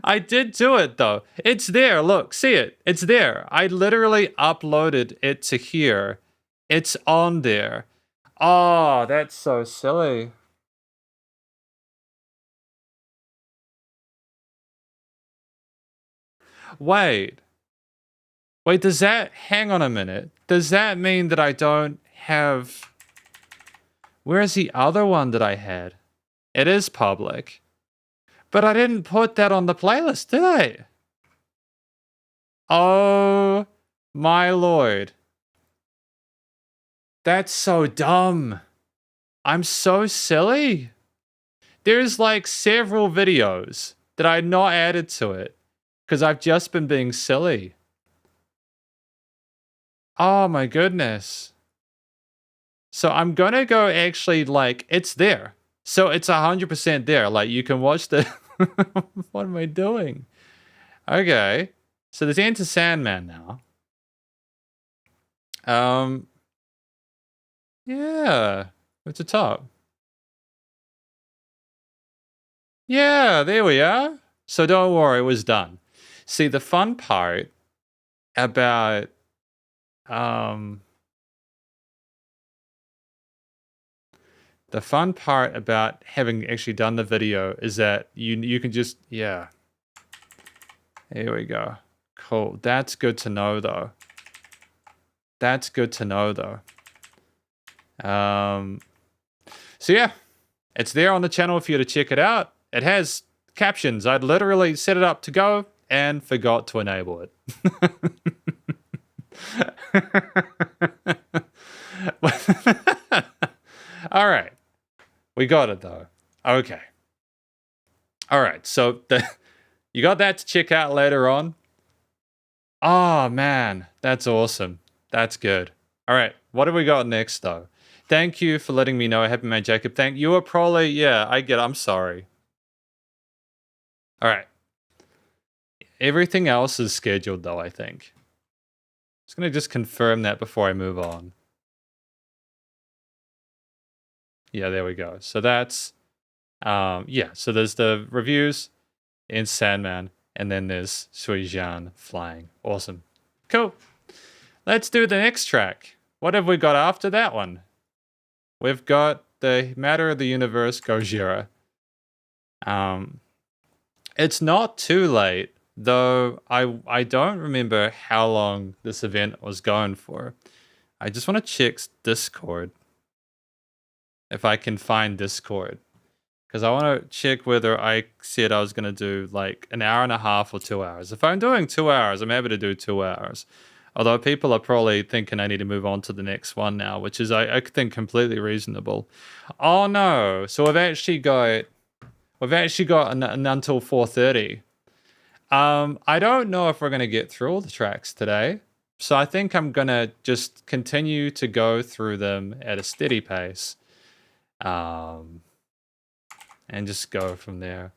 I did do it though. It's there. Look, see it. It's there. I literally uploaded it to here. It's on there. Oh, that's so silly. Wait, does that, hang on a minute. Does that mean that I don't have, where's the other one that I had? It is public. But I didn't put that on the playlist, did I? Oh my lord. That's so dumb. I'm so silly. There's like several videos that I not added to it because I've just been being silly. Oh my goodness. So I'm gonna go actually, like, it's there. So it's 100% there. Like, you can watch the... What am I doing? Okay. So there's Enter Sandman now. Yeah. At the top. Yeah, there we are. So don't worry, it was done. See, the fun part about having actually done the video is that you can just, yeah. Here we go. Cool. That's good to know though. That's good to know though. So yeah, it's there on the channel for you to check it out. It has captions. I'd literally set it up to go and forgot to enable it. All right. We got it though. Okay. All right. So you got that to check out later on. Oh man, that's awesome. That's good. All right. What have we got next though? Thank you for letting me know. Happy Man Jacob. Thank you. Are probably, yeah, I get it. I'm sorry. All right. Everything else is scheduled though, I think. Just going to just confirm that before I move on. Yeah, there we go. So that's, yeah, so there's the reviews in Sandman, and then there's Suijian flying. Awesome. Cool. Let's do the next track. What have we got after that one? We've got the Matter of the Universe Gojira. It's not too late, though I don't remember how long this event was going for. I just want to check Discord. If I can find Discord. Because I want to check whether I said I was going to do like an hour and a half or 2 hours. If I'm doing 2 hours, I'm happy to do 2 hours. Although people are probably thinking I need to move on to the next one now, which is, I think, completely reasonable. Oh no! So we've actually got until 4:30. I don't know if we're going to get through all the tracks today, so I think I'm going to just continue to go through them at a steady pace, and just go from there.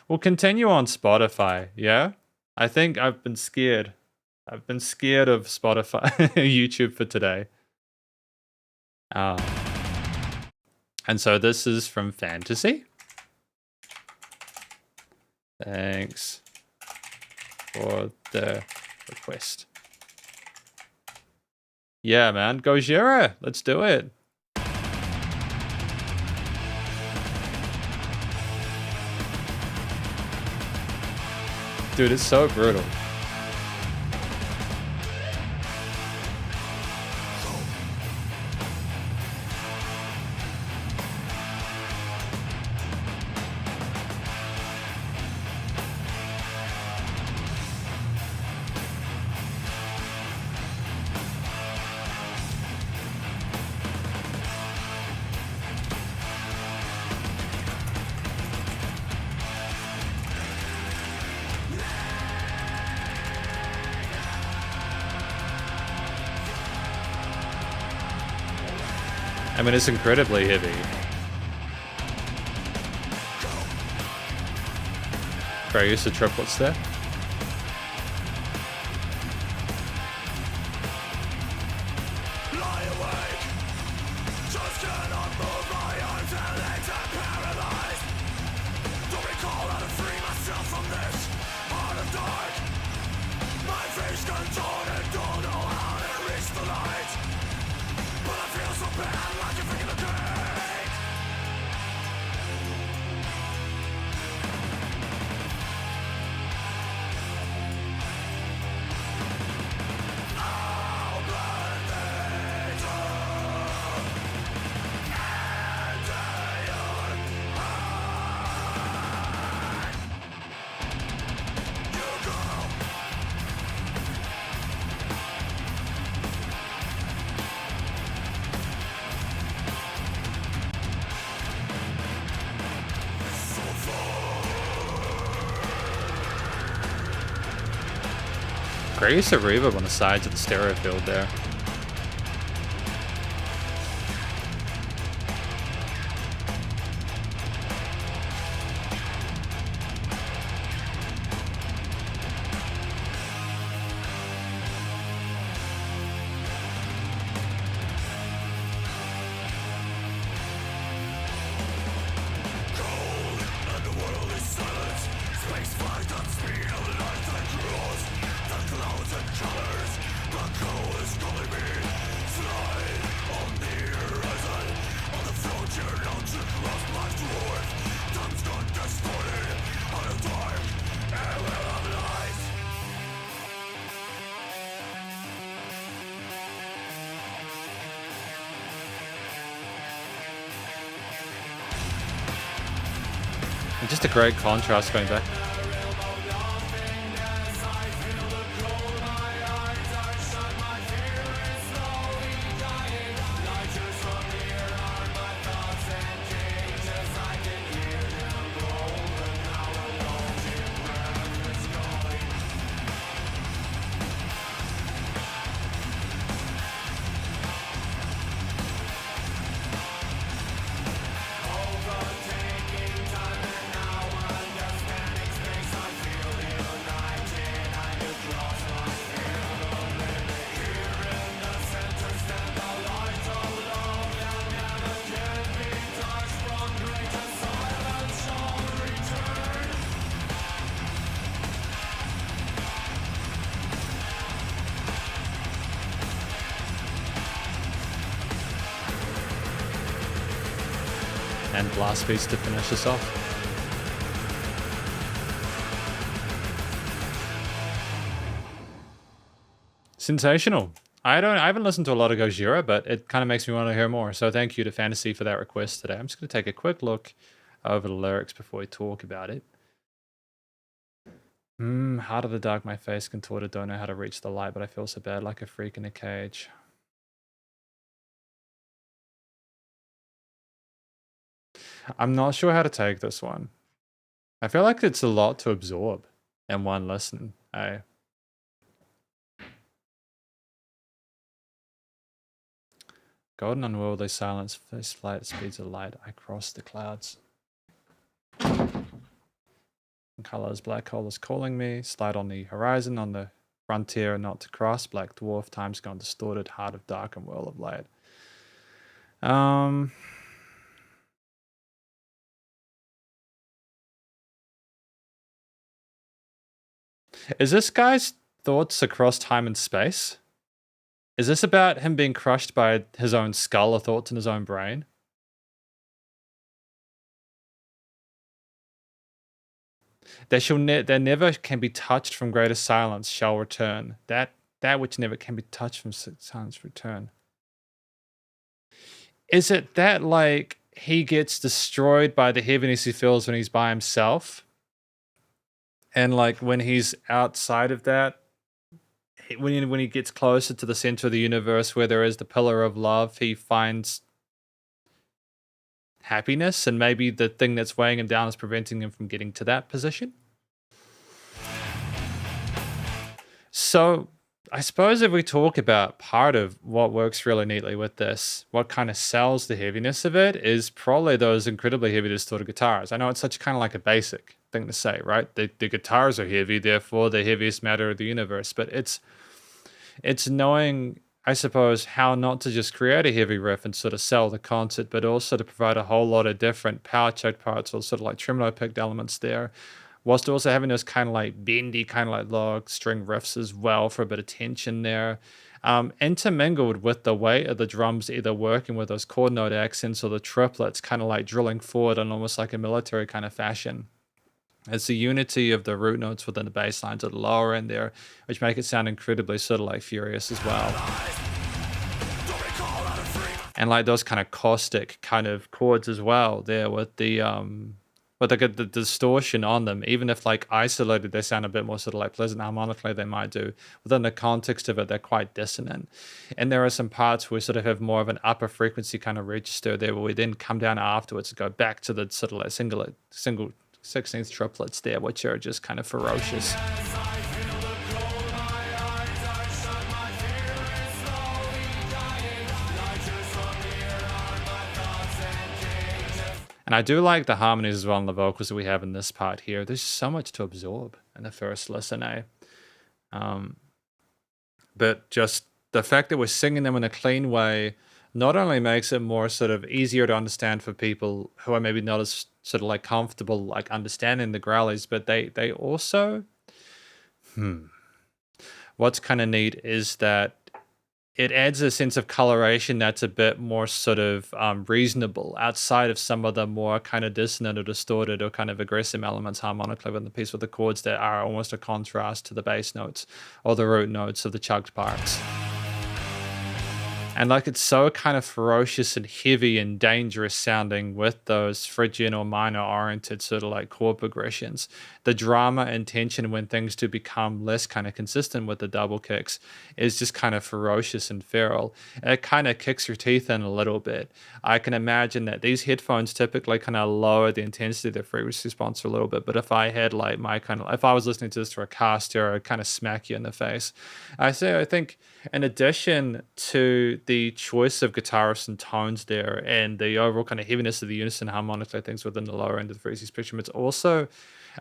We'll continue on Spotify, yeah? I think I've been scared. I've been scared of Spotify, YouTube for today. And so this is from Fantasy. Thanks for the request. Yeah, man. Gojira. Let's do it. Dude, it's so brutal. I mean, it's incredibly heavy. Very used to triplets there. Great use of reverb on the sides of the stereo field there. And just a great contrast going back. And blast beats to finish us off. Sensational. I haven't listened to a lot of Gojira, but it kind of makes me want to hear more. So thank you to Fantasy for that request today. I'm just going to take a quick look over the lyrics before we talk about it. Heart of the dark, my face contorted, don't know how to reach the light, but I feel so bad like a freak in a cage. I'm not sure how to take this one. I feel like it's a lot to absorb in one listen. Golden unworldly silence, first flight speeds of light. I cross the clouds. Colors, black hole is calling me. Slide on the horizon, on the frontier, not to cross. Black dwarf, time's gone distorted. Heart of dark and world of light. Is this guy's thoughts across time and space? Is this about him being crushed by his own skull or thoughts in his own brain? There never can be touched from greater silence shall return. That which never can be touched from silence return. Is it that like he gets destroyed by the heaviness he feels when he's by himself? And like when he's outside of that, when he gets closer to the center of the universe where there is the pillar of love, he finds happiness, and maybe the thing that's weighing him down is preventing him from getting to that position. So I suppose if we talk about part of what works really neatly with this, what kind of sells the heaviness of it is probably those incredibly heavy distorted guitars. I know it's such kind of like a basic thing to say, right? The guitars are heavy, therefore the heaviest matter of the universe. But it's knowing, I suppose, how not to just create a heavy riff and sort of sell the concept, but also to provide a whole lot of different power check parts or sort of like tremolo picked elements there, whilst also having those kind of like bendy, kind of like log string riffs as well for a bit of tension there. Intermingled with the weight of the drums, either working with those chord note accents or the triplets kind of like drilling forward in almost like a military kind of fashion. It's the unity of the root notes within the bass lines at the lower end there, which make it sound incredibly sort of like furious as well. And like those kind of caustic kind of chords as well there with the distortion on them, even if like isolated, they sound a bit more sort of like pleasant harmonically, they might do. Within the context of it, they're quite dissonant. And there are some parts where we sort of have more of an upper frequency kind of register there, where we then come down afterwards and go back to the sort of like single 16th triplets there, which are just kind of ferocious. And I do like the harmonies as well and the vocals that we have in this part here. There's so much to absorb in the first listen, but just the fact that we're singing them in a clean way not only makes it more sort of easier to understand for people who are maybe not as sort of like comfortable like understanding the growlies, but they also, what's kind of neat is that it adds a sense of coloration that's a bit more sort of reasonable outside of some of the more kind of dissonant or distorted or kind of aggressive elements harmonically within the piece, with the chords that are almost a contrast to the bass notes or the root notes of the chugged parts. And like it's so kind of ferocious and heavy and dangerous sounding with those Phrygian or minor oriented sort of like chord progressions. The drama and tension when things do become less kind of consistent with the double kicks is just kind of ferocious and feral. It kind of kicks your teeth in a little bit. I can imagine that these headphones typically kind of lower the intensity of the frequency response a little bit, but if I had like my kind of, if I was listening to this through a car stereo, I'd kind of smack you in the face. I think in addition to the choice of guitarists and tones there and the overall kind of heaviness of the unison harmonics, I think, within the lower end of the frequency spectrum, it's also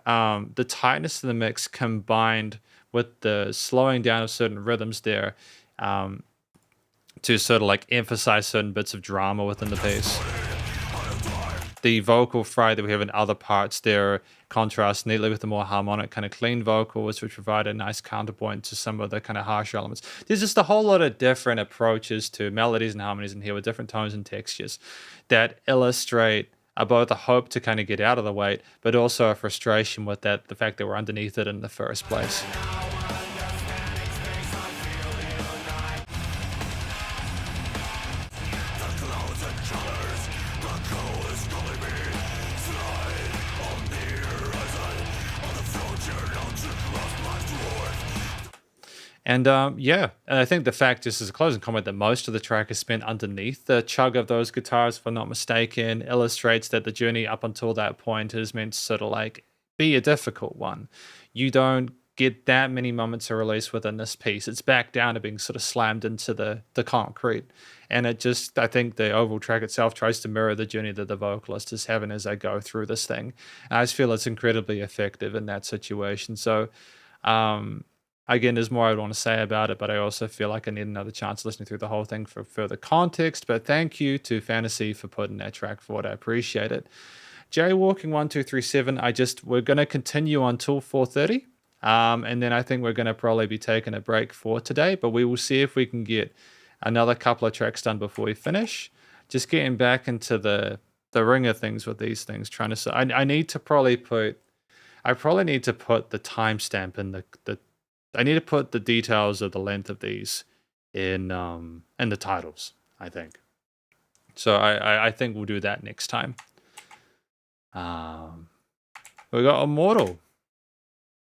the tightness of the mix combined with the slowing down of certain rhythms there to sort of like emphasize certain bits of drama within the piece. The vocal fry that we have in other parts there contrasts neatly with the more harmonic kind of clean vocals, which provide a nice counterpoint to some of the kind of harsh elements. There's just a whole lot of different approaches to melodies and harmonies in here with different tones and textures that illustrate both a hope to kind of get out of the weight, but also a frustration with the fact that we're underneath it in the first place. And yeah, and I think the fact, just as a closing comment, that most of the track is spent underneath the chug of those guitars, if I'm not mistaken, illustrates that the journey up until that point is meant to sort of like be a difficult one. You don't get that many moments of release within this piece. It's back down to being sort of slammed into the concrete. And it just, I think the overall track itself tries to mirror the journey that the vocalist is having as they go through this thing. And I just feel it's incredibly effective in that situation. So, again, there's more I would want to say about it, but I also feel like I need another chance listening through the whole thing for further context. But thank you to Fantasy for putting that track forward. I appreciate it. Jaywalking1237, we're going to continue until 4:30. And then I think we're going to probably be taking a break for today, but we will see if we can get another couple of tracks done before we finish. Just getting back into the ring of things with these things, trying to, I need to probably put, I probably need to put the timestamp in I need to put the details of the length of these in the titles, I think. So I think we'll do that next time. We got Immortal,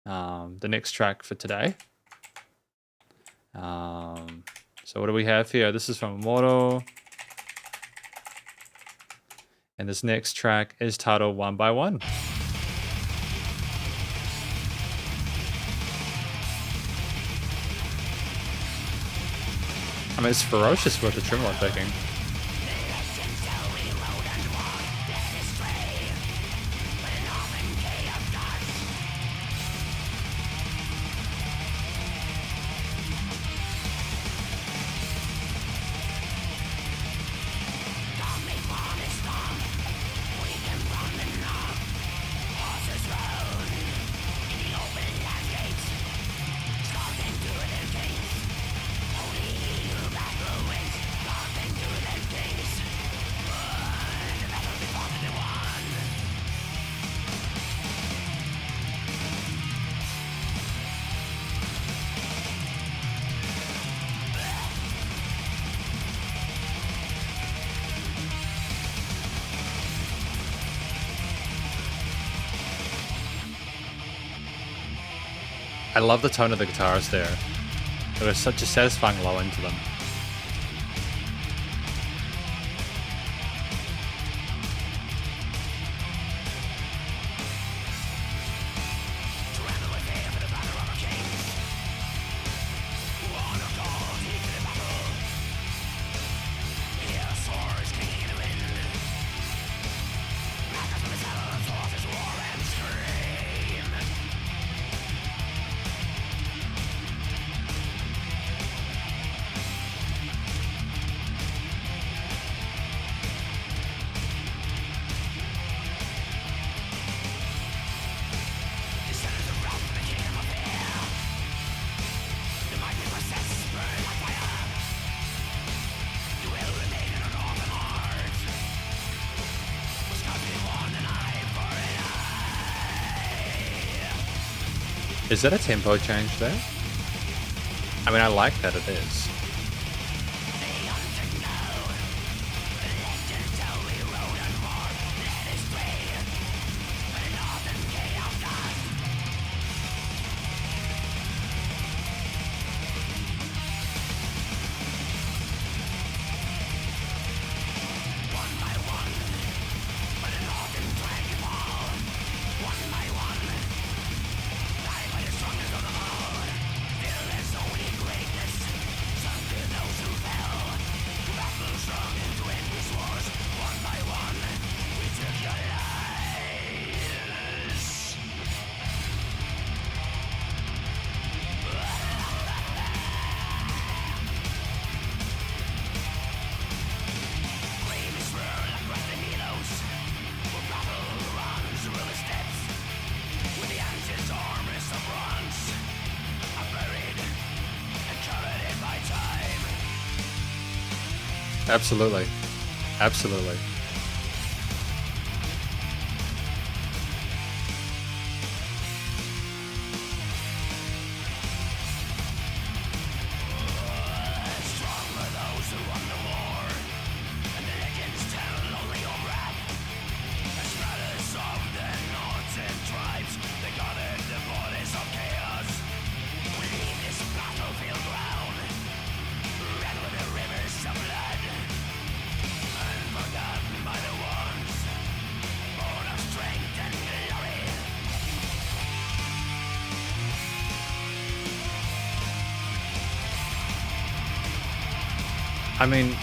the next track for today. So what do we have here? This is from Immortal. And this next track is titled One by One. I mean, it's ferocious with the tremolo picking. I love the tone of the guitars there. There's such a satisfying low end to them. Is that a tempo change there? I mean, I like that it is. Absolutely. Absolutely. I mean,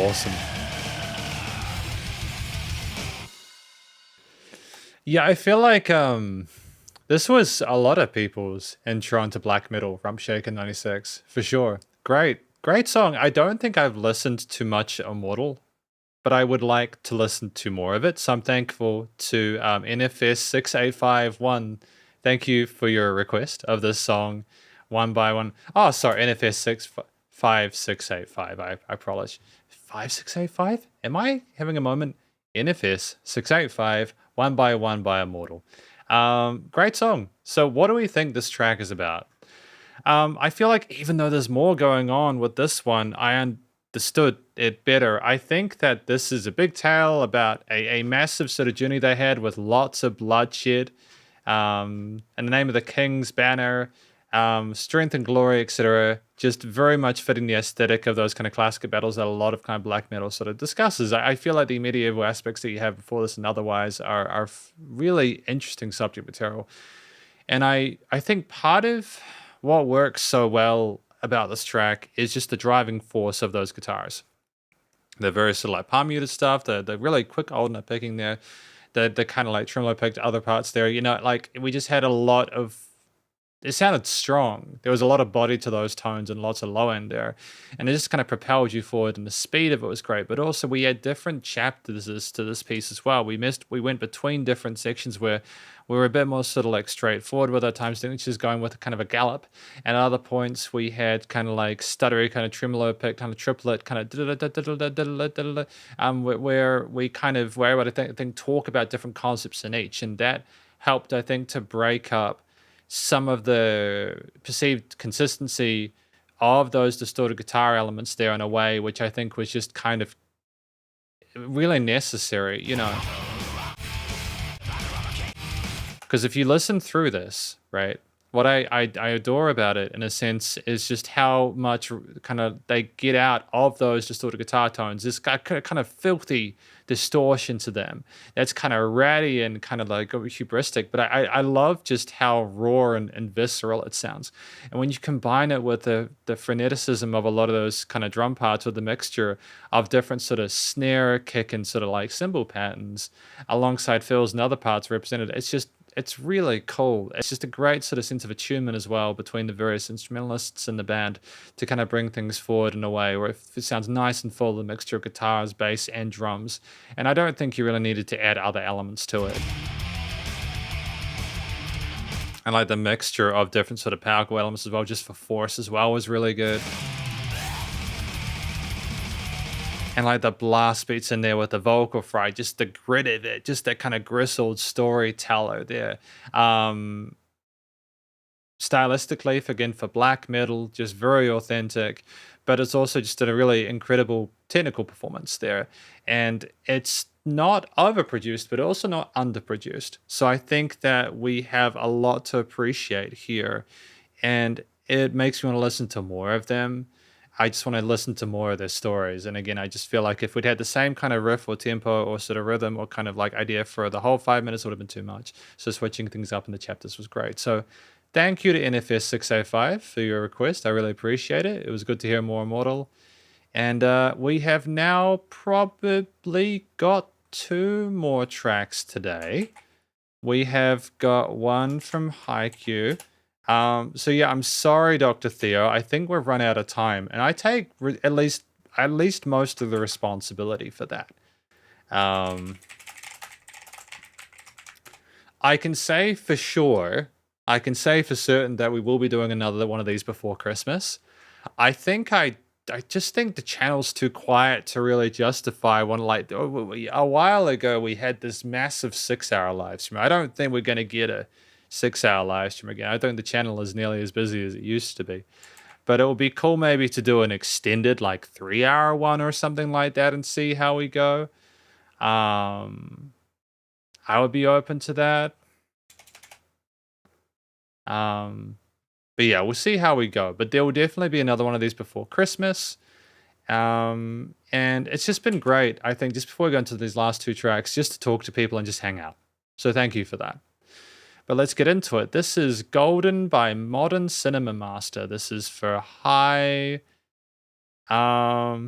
awesome. Yeah, I feel like this was a lot of people's intro into black metal, Rump Shaker 96, for sure. Great song. I don't think I've listened to much Immortal, but I would like to listen to more of it. So I'm thankful to NFS 6851. Thank you for your request of this song, one by one. Oh, sorry, NFS 65685. I apologize. 5685? Am I having a moment? NFS 685, one by Immortal. Great song. So, what do we think this track is about? I feel like even though there's more going on with this one, I understood it better. I think that this is a big tale about a massive sort of journey they had with lots of bloodshed, in the name of the king's banner, strength and glory, etc. Just very much fitting the aesthetic of those kind of classic battles that a lot of kind of black metal sort of discusses. I feel like the medieval aspects that you have before this and otherwise are really interesting subject material. And I think part of what works so well about this track is just the driving force of those guitars. The very sort of like palm muted stuff, the really quick alternate picking there, the kind of like tremolo picked other parts there. You know, like we just had a lot of, it sounded strong. There was a lot of body to those tones and lots of low end there. And it just kind of propelled you forward, and the speed of it was great. But also we had different chapters to this piece as well. We went between different sections where we were a bit more sort of like straightforward with our time signatures, going with kind of a gallop. And at other points we had kind of like stuttery, kind of tremolo pick, kind of triplet, kind of where we kind of were able to think talk about different concepts in each. And that helped, I think, to break up some of the perceived consistency of those distorted guitar elements there in a way which I think was just kind of really necessary, you know. Because if you listen through this, right, what I adore about it in a sense is just how much kind of they get out of those distorted guitar tones. This kind of filthy distortion to them that's kind of ratty and kind of like hubristic, but I love just how raw and visceral it sounds. And when you combine it with the freneticism of a lot of those kind of drum parts, with the mixture of different sort of snare, kick, and sort of like cymbal patterns alongside fills and other parts represented, it's really cool. It's just a great sort of sense of attunement as well between the various instrumentalists in the band to kind of bring things forward in a way where it sounds nice and full, the mixture of guitars, bass, and drums. And I don't think you really needed to add other elements to it. And like the mixture of different sort of powerful elements as well, just for force as well, was really good. And like the blast beats in there with the vocal fry, just the grit of it, just that kind of gristled storyteller there. Stylistically, for black metal, just very authentic, but it's also just a really incredible technical performance there. And it's not overproduced, but also not underproduced. So I think that we have a lot to appreciate here, and it makes me want to listen to more of them. I just want to listen to more of their stories. And again, I just feel like if we'd had the same kind of riff or tempo or sort of rhythm or kind of like idea for the whole 5 minutes, would have been too much. So switching things up in the chapters was great. So thank you to NFS605 for your request. I really appreciate it. It was good to hear more Immortal. And we have now probably got 2 more tracks today. We have got one from Haikyuu. So yeah, I'm sorry, Dr. Theo. I think we've run out of time, and I take at least most of the responsibility for that. I can say for sure, I can say for certain that we will be doing another one of these before Christmas. I just think the channel's too quiet to really justify one. Like a while ago, we had this massive 6-hour live stream. I don't think we're going to get a 6-hour live stream again. I don't think the channel is nearly as busy as it used to be. But it would be cool maybe to do an extended like 3-hour one or something like that and see how we go. I would be open to that. But yeah, we'll see how we go. But there will definitely be another one of these before Christmas. And it's just been great, I think, just before we go into these last 2 tracks, just to talk to people and just hang out. So thank you for that. But let's get into it. This is Golden by Modern Cinema Master. This is for High. Yeah,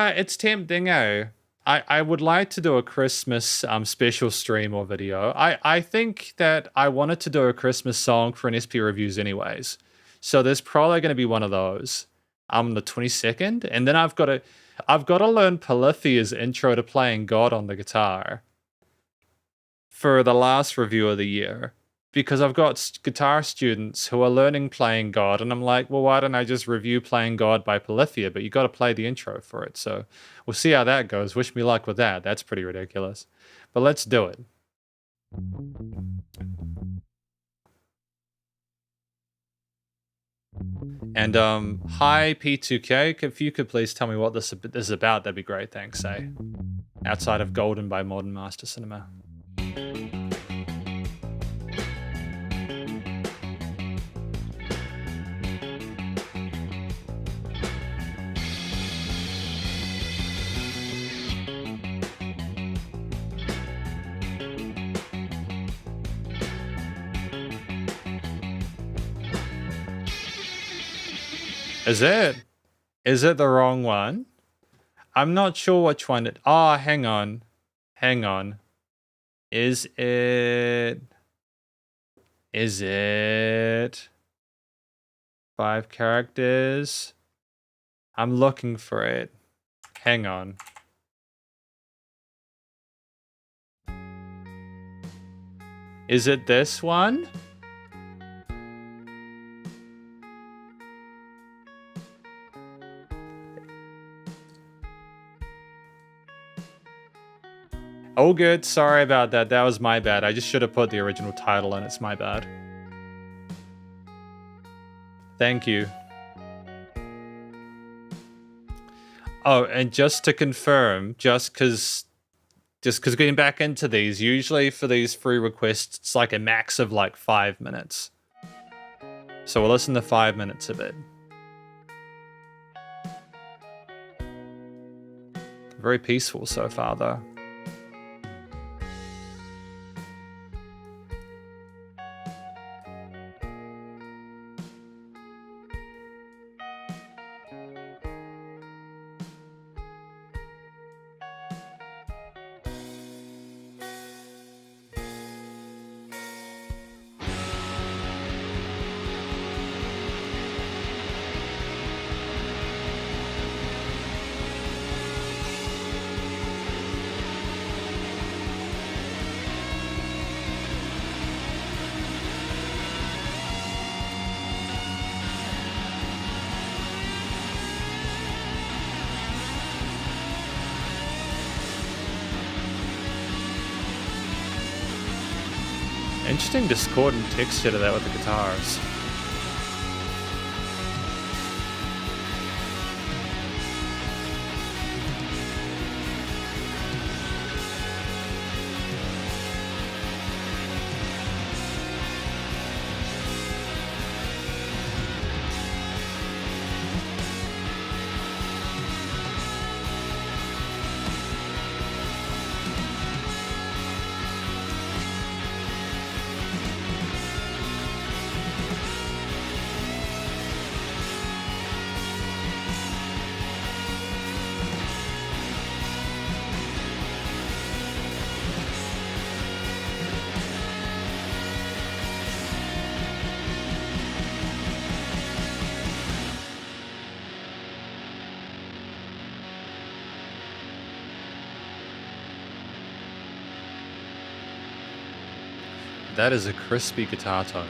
it's tempting, eh? I would like to do a Christmas special stream or video. I think that I wanted to do a Christmas song for an SP Reviews anyways. So there's probably going to be one of those. The 22nd. And then I've got to learn Polyphia's intro to playing God on the guitar for the last review of the year, because I've got guitar students who are learning playing God, and I'm like, well, why don't I just review Playing God by Polyphia? But you got to play the intro for it. So we'll see how that goes. Wish me luck with that. That's pretty ridiculous. But let's do it. And hi P2K, if you could please tell me what this is about, that'd be great. Thanks, outside of Golden by Modern Master Cinema. Is it the wrong one? I'm not sure which one it... Oh, hang on. Is it 5 characters? I'm looking for it. Hang on. Is it this one? Oh, good. Sorry about that. That was my bad. I just should have put the original title in. It's my bad. Thank you. Oh, and just to confirm, just because getting back into these, usually for these free requests, it's like a max of like 5 minutes. So we'll listen to 5 minutes of it. Very peaceful so far, though. Interesting discordant texture to that with the guitars. That is a crispy guitar tone.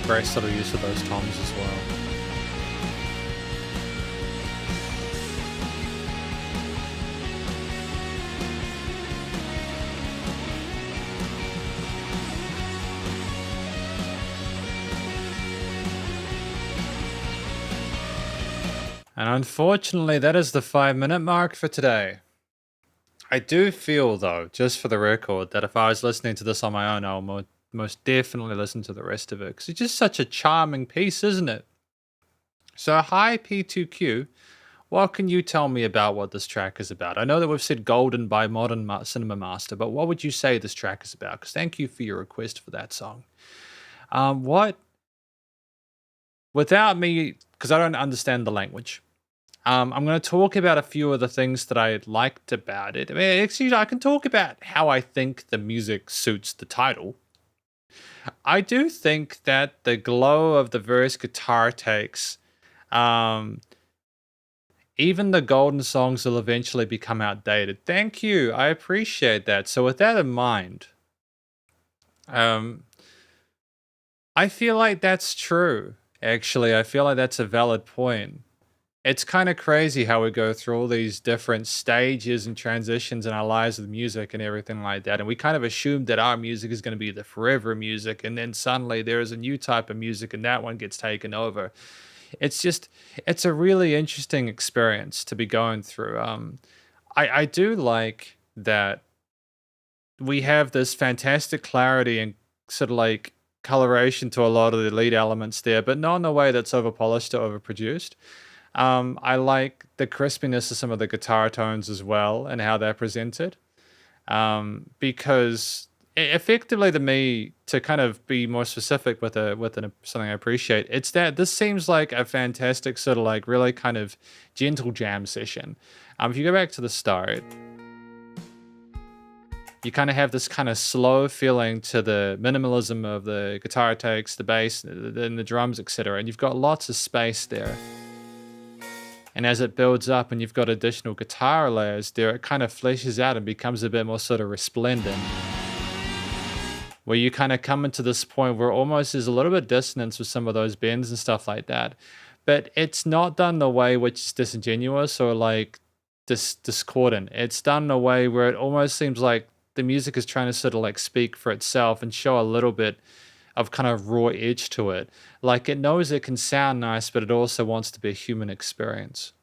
Very subtle use of those toms as well. And unfortunately, that is the 5-minute mark for today. I do feel, though, just for the record, that if I was listening to this on my own, I'll most definitely listen to the rest of it, because it's just such a charming piece, isn't it? So, hi P2Q, what can you tell me about what this track is about? I know that we've said Golden by Modern Cinema Master, but what would you say this track is about? Because thank you for your request for that song. Without me, because I don't understand the language, I'm going to talk about a few of the things that I liked about it. I mean, actually, I can talk about how I think the music suits the title. I do think that the glow of the various guitar takes, even the golden songs will eventually become outdated. Thank you. I appreciate that. So with that in mind, I feel like that's true. Actually, I feel like that's a valid point. It's kind of crazy how we go through all these different stages and transitions in our lives with music and everything like that. And we kind of assume that our music is going to be the forever music. And then suddenly there is a new type of music and that one gets taken over. It's a really interesting experience to be going through. I do like that we have this fantastic clarity and sort of like coloration to a lot of the lead elements there, but not in a way that's over polished or overproduced. I like the crispiness of some of the guitar tones as well and how they're presented. Because effectively to me, to kind of be more specific with something I appreciate, it's that this seems like a fantastic sort of like really kind of gentle jam session. If you go back to the start, you kind of have this kind of slow feeling to the minimalism of the guitar takes, the bass, and the drums, etc. And you've got lots of space there. And as it builds up and you've got additional guitar layers there, it kind of fleshes out and becomes a bit more sort of resplendent. Where you kind of come into this point where almost there's a little bit of dissonance with some of those bends and stuff like that. But it's not done in a way which is disingenuous or like discordant. It's done in a way where it almost seems like the music is trying to sort of like speak for itself and show a little bit of kind of raw edge to it. Like it knows it can sound nice, but it also wants to be a human experience.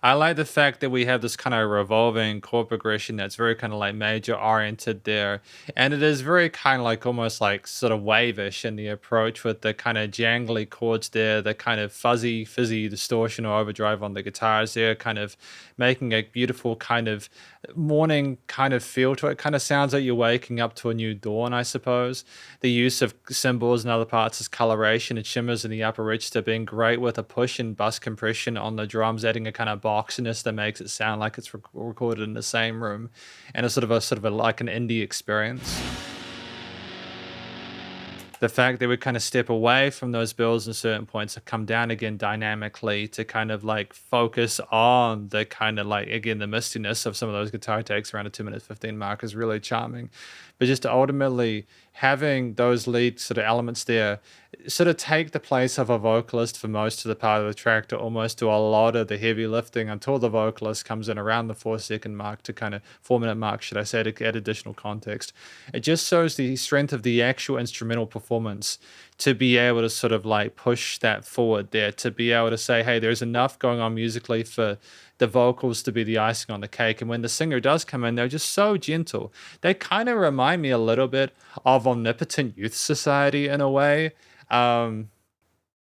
I like the fact that we have this kind of revolving chord progression that's very kind of like major oriented there. And it is very kind of like almost like sort of wave-ish in the approach with the kind of jangly chords there, the kind of fuzzy, fizzy distortion or overdrive on the guitars there, kind of making a beautiful kind of morning kind of feel to it. Kind of sounds like you're waking up to a new dawn, I suppose. The use of cymbals and other parts as coloration and shimmers in the upper register being great with a push and bus compression on the drums, adding a kind of boxiness that makes it sound like it's recorded in the same room, and a sort of a like an indie experience. The fact that we kind of step away from those builds at certain points and come down again dynamically to kind of like focus on the kind of like, again, the mistiness of some of those guitar takes around a 2:15 mark is really charming. But just ultimately having those lead sort of elements there sort of take the place of a vocalist for most of the part of the track to almost do a lot of the heavy lifting until the vocalist comes in around the 4-second mark to kind of 4-minute mark, should I say, to add additional context. It just shows the strength of the actual instrumental performance to be able to sort of like push that forward there, to be able to say, hey, there's enough going on musically for the vocals to be the icing on the cake. And when the singer does come in, they're just so gentle. They kind of remind me a little bit of Omnipotent Youth Society in a way,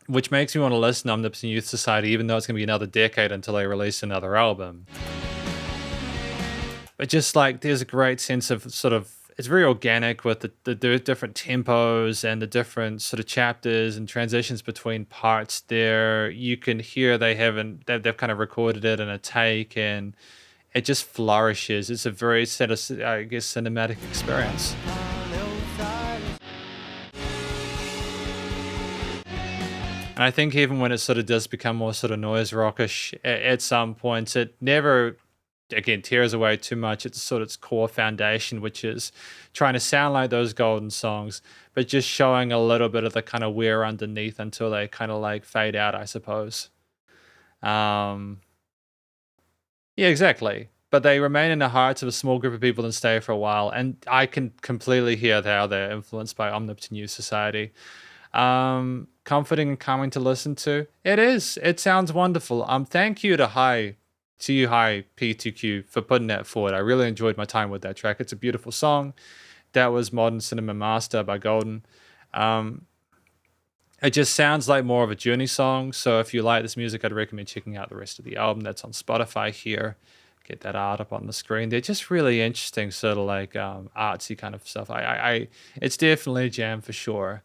which makes me want to listen to Omnipotent Youth Society, even though it's going to be another decade until they release another album. But just like there's a great sense of sort of, it's very organic with the different tempos and the different sort of chapters and transitions between parts there. You can hear they've kind of recorded it in a take, and it just flourishes. It's a very sort of, I guess, cinematic experience. And I think even when it sort of does become more sort of noise rockish at some points, it never, again, tears away too much. It's sort of its core foundation, which is trying to sound like those golden songs, but just showing a little bit of the kind of wear underneath until they kind of like fade out, I suppose. Yeah, exactly. But they remain in the hearts of a small group of people and stay for a while. And I can completely hear how they're influenced by Omnipotent Youth Society. Comforting and calming to listen to. It is. It sounds wonderful. Thank you to Hi P2Q for putting that forward. I really enjoyed my time with that track. It's a beautiful song. That was Modern Cinema Master by Golden. It just sounds like more of a Journey song. So if you like this music, I'd recommend checking out the rest of the album. That's on Spotify here. Get that art up on the screen. They're just really interesting, sort of like artsy kind of stuff. It's definitely a jam for sure.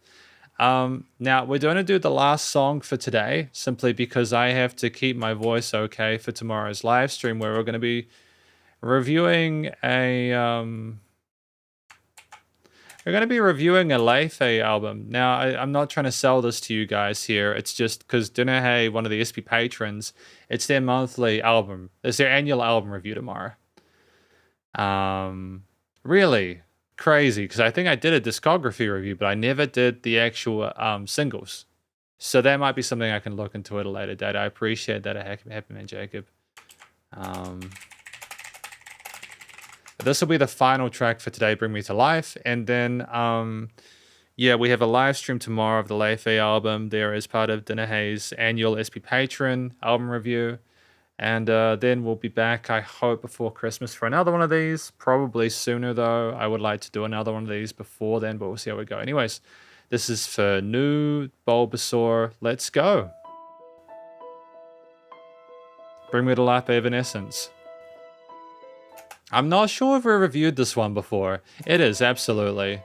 Now we're going to do the last song for today, simply because I have to keep my voice okay for tomorrow's live stream, where we're going to be reviewing a Leife album. Now I'm not trying to sell this to you guys here. It's just because Dinahe, one of the SP patrons, it's their monthly album. It's their annual album review tomorrow. Really crazy, because I think I did a discography review, but I never did the actual singles. So that might be something I can look into at a later date. I appreciate that, Happy Man Jacob. This will be the final track for today, Bring Me to Life. And then, yeah, we have a live stream tomorrow of the Leife album. There is part of Dinahe's annual SP Patron album review. And then we'll be back, I hope, before Christmas for another one of these. Probably sooner, though. I would like to do another one of these before then, but we'll see how we go. Anyways, this is for New Bulbasaur. Let's go. Bring Me to Life by Evanescence. I'm not sure if we reviewed this one before. It is, absolutely.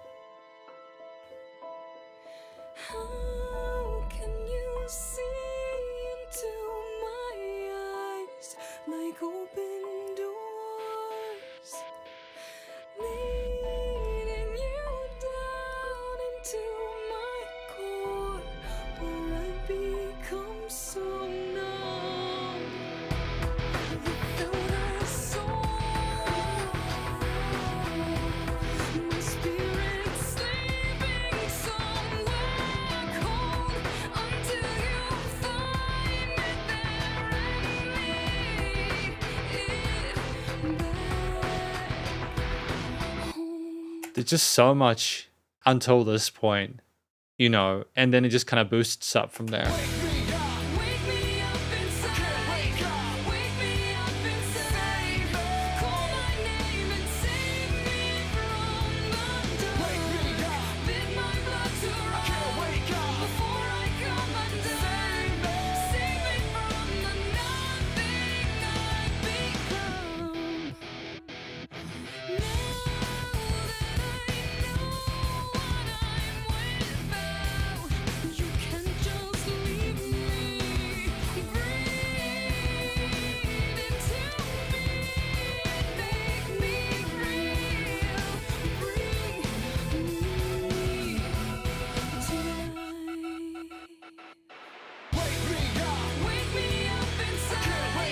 How can you see into my eyes like open doors, leading you down into my core, where I become so numb without a soul. My spirit there's just so much until this point, you know, and then it just kind of boosts up from there. Wake me up inside. Wake me up inside. Call my name and save me from the dark. Bid my blood to run before I come undone. Save me from the nothing I've become. Now that I know what I'm without, you can just leave me. Breathe into me, make me real. Bring me tonight. Wake me up inside.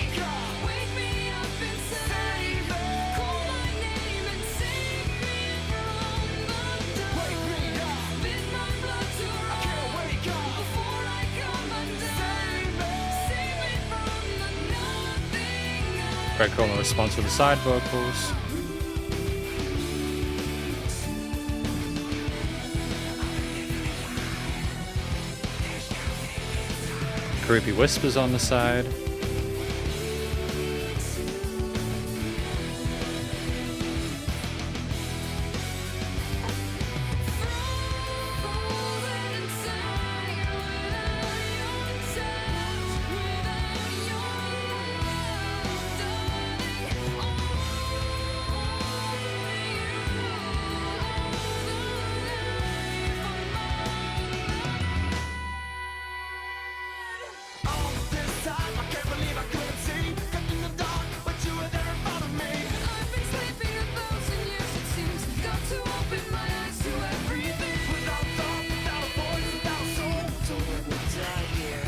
Wake me up inside. Call my name and save me from the dark. Bid my blood to run before I come undone. Save me from the nothing I Very cool in the response with the side vocals. Creepy whispers on the side. I've been sleeping 1,000 years, it seems. Got to open my eyes to everything. Without thought, without a voice, without a soul. So let me die here.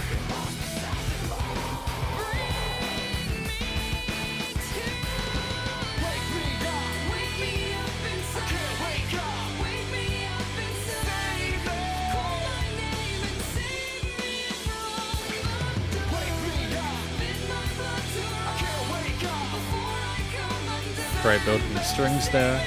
Wake me up inside. Wake me up inside. Call my name and save me from the dark. Bid my blood to run before I come undone. Great build from the strings there.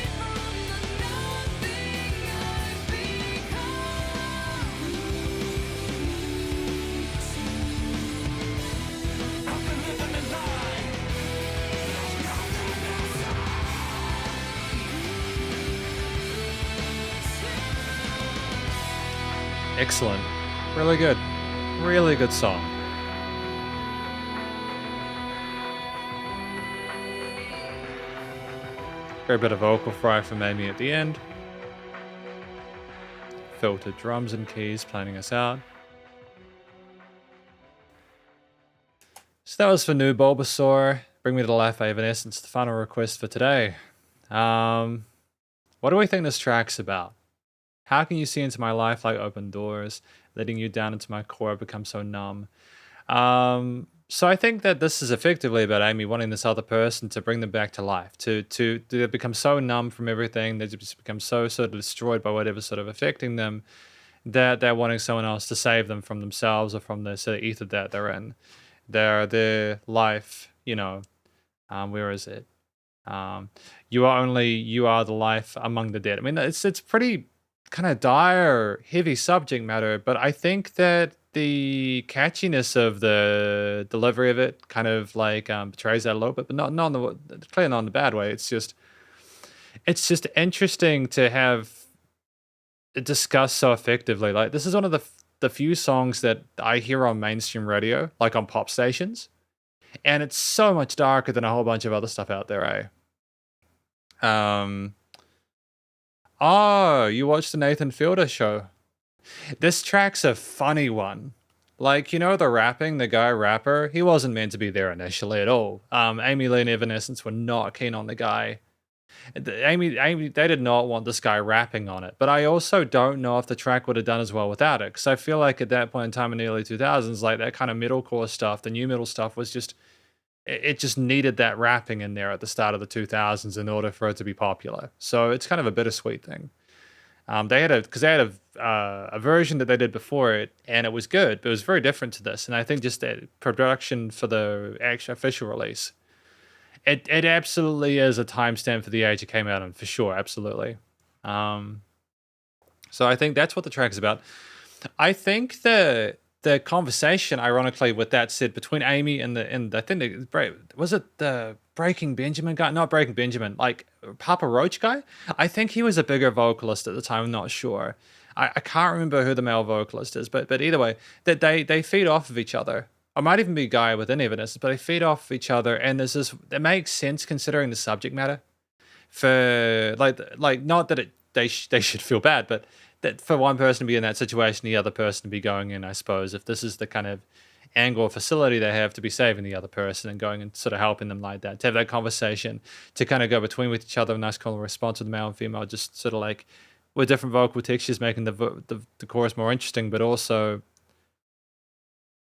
Excellent. Really good. Really good song. Great bit of vocal fry from Amy at the end. Filtered drums and keys planning us out. So that was for New Bulbasaur. Bring Me to Life by Evanescence, the final request for today. What do we think this track's about? How can you see into my life like open doors, letting you down into my core, become so numb? So I think that this is effectively about Amy wanting this other person to bring them back to life, to become so numb from everything, they just become so sort of destroyed by whatever's sort of affecting them, that they're wanting someone else to save them from themselves or from the sort of ether that they're in. Their life, you know, where is it? You are the life among the dead. I mean, it's pretty kind of dire, heavy subject matter, but I think that the catchiness of the delivery of it kind of like betrays that a little bit, but not in the clearly not in the bad way. It's just interesting to have it discussed so effectively. Like, this is one of the few songs that I hear on mainstream radio, like on pop stations, and it's so much darker than a whole bunch of other stuff out there, eh? Oh, you watched the Nathan Fielder show? This track's a funny one. Like, you know, the guy rapper, he wasn't meant to be there initially at all. Amy Lee and Evanescence were not keen on the guy. Amy, they did not want this guy rapping on it. But I also don't know if the track would have done as well without it. Because I feel like at that point in time in the early 2000s, like that kind of metalcore stuff, the new metal stuff was just, it just needed that rapping in there at the start of the 2000s in order for it to be popular. So it's kind of a bittersweet thing. They had a version that they did before it, and it was good, but it was very different to this. And I think just that production for the actual official release, it absolutely is a timestamp for the age it came out in, for sure, absolutely. So I think that's what the track is about. I think the conversation, ironically, with that said, between Amy and I think was it the Breaking Benjamin guy? Not Breaking Benjamin, like Papa Roach guy. I think he was a bigger vocalist at the time. I'm not sure. I can't remember who the male vocalist is, but either way, that they feed off of each other. I might even be a guy with any evidence, but they feed off of each other, and there's this. It makes sense considering the subject matter. For like not that they should feel bad, but that for one person to be in that situation, the other person to be going in, I suppose, if this is the kind of angle or facility they have to be saving the other person and going and sort of helping them like that, to have that conversation, to kind of go between with each other, a nice kind of response with the male and female, just sort of like with different vocal textures, making the chorus more interesting, but also,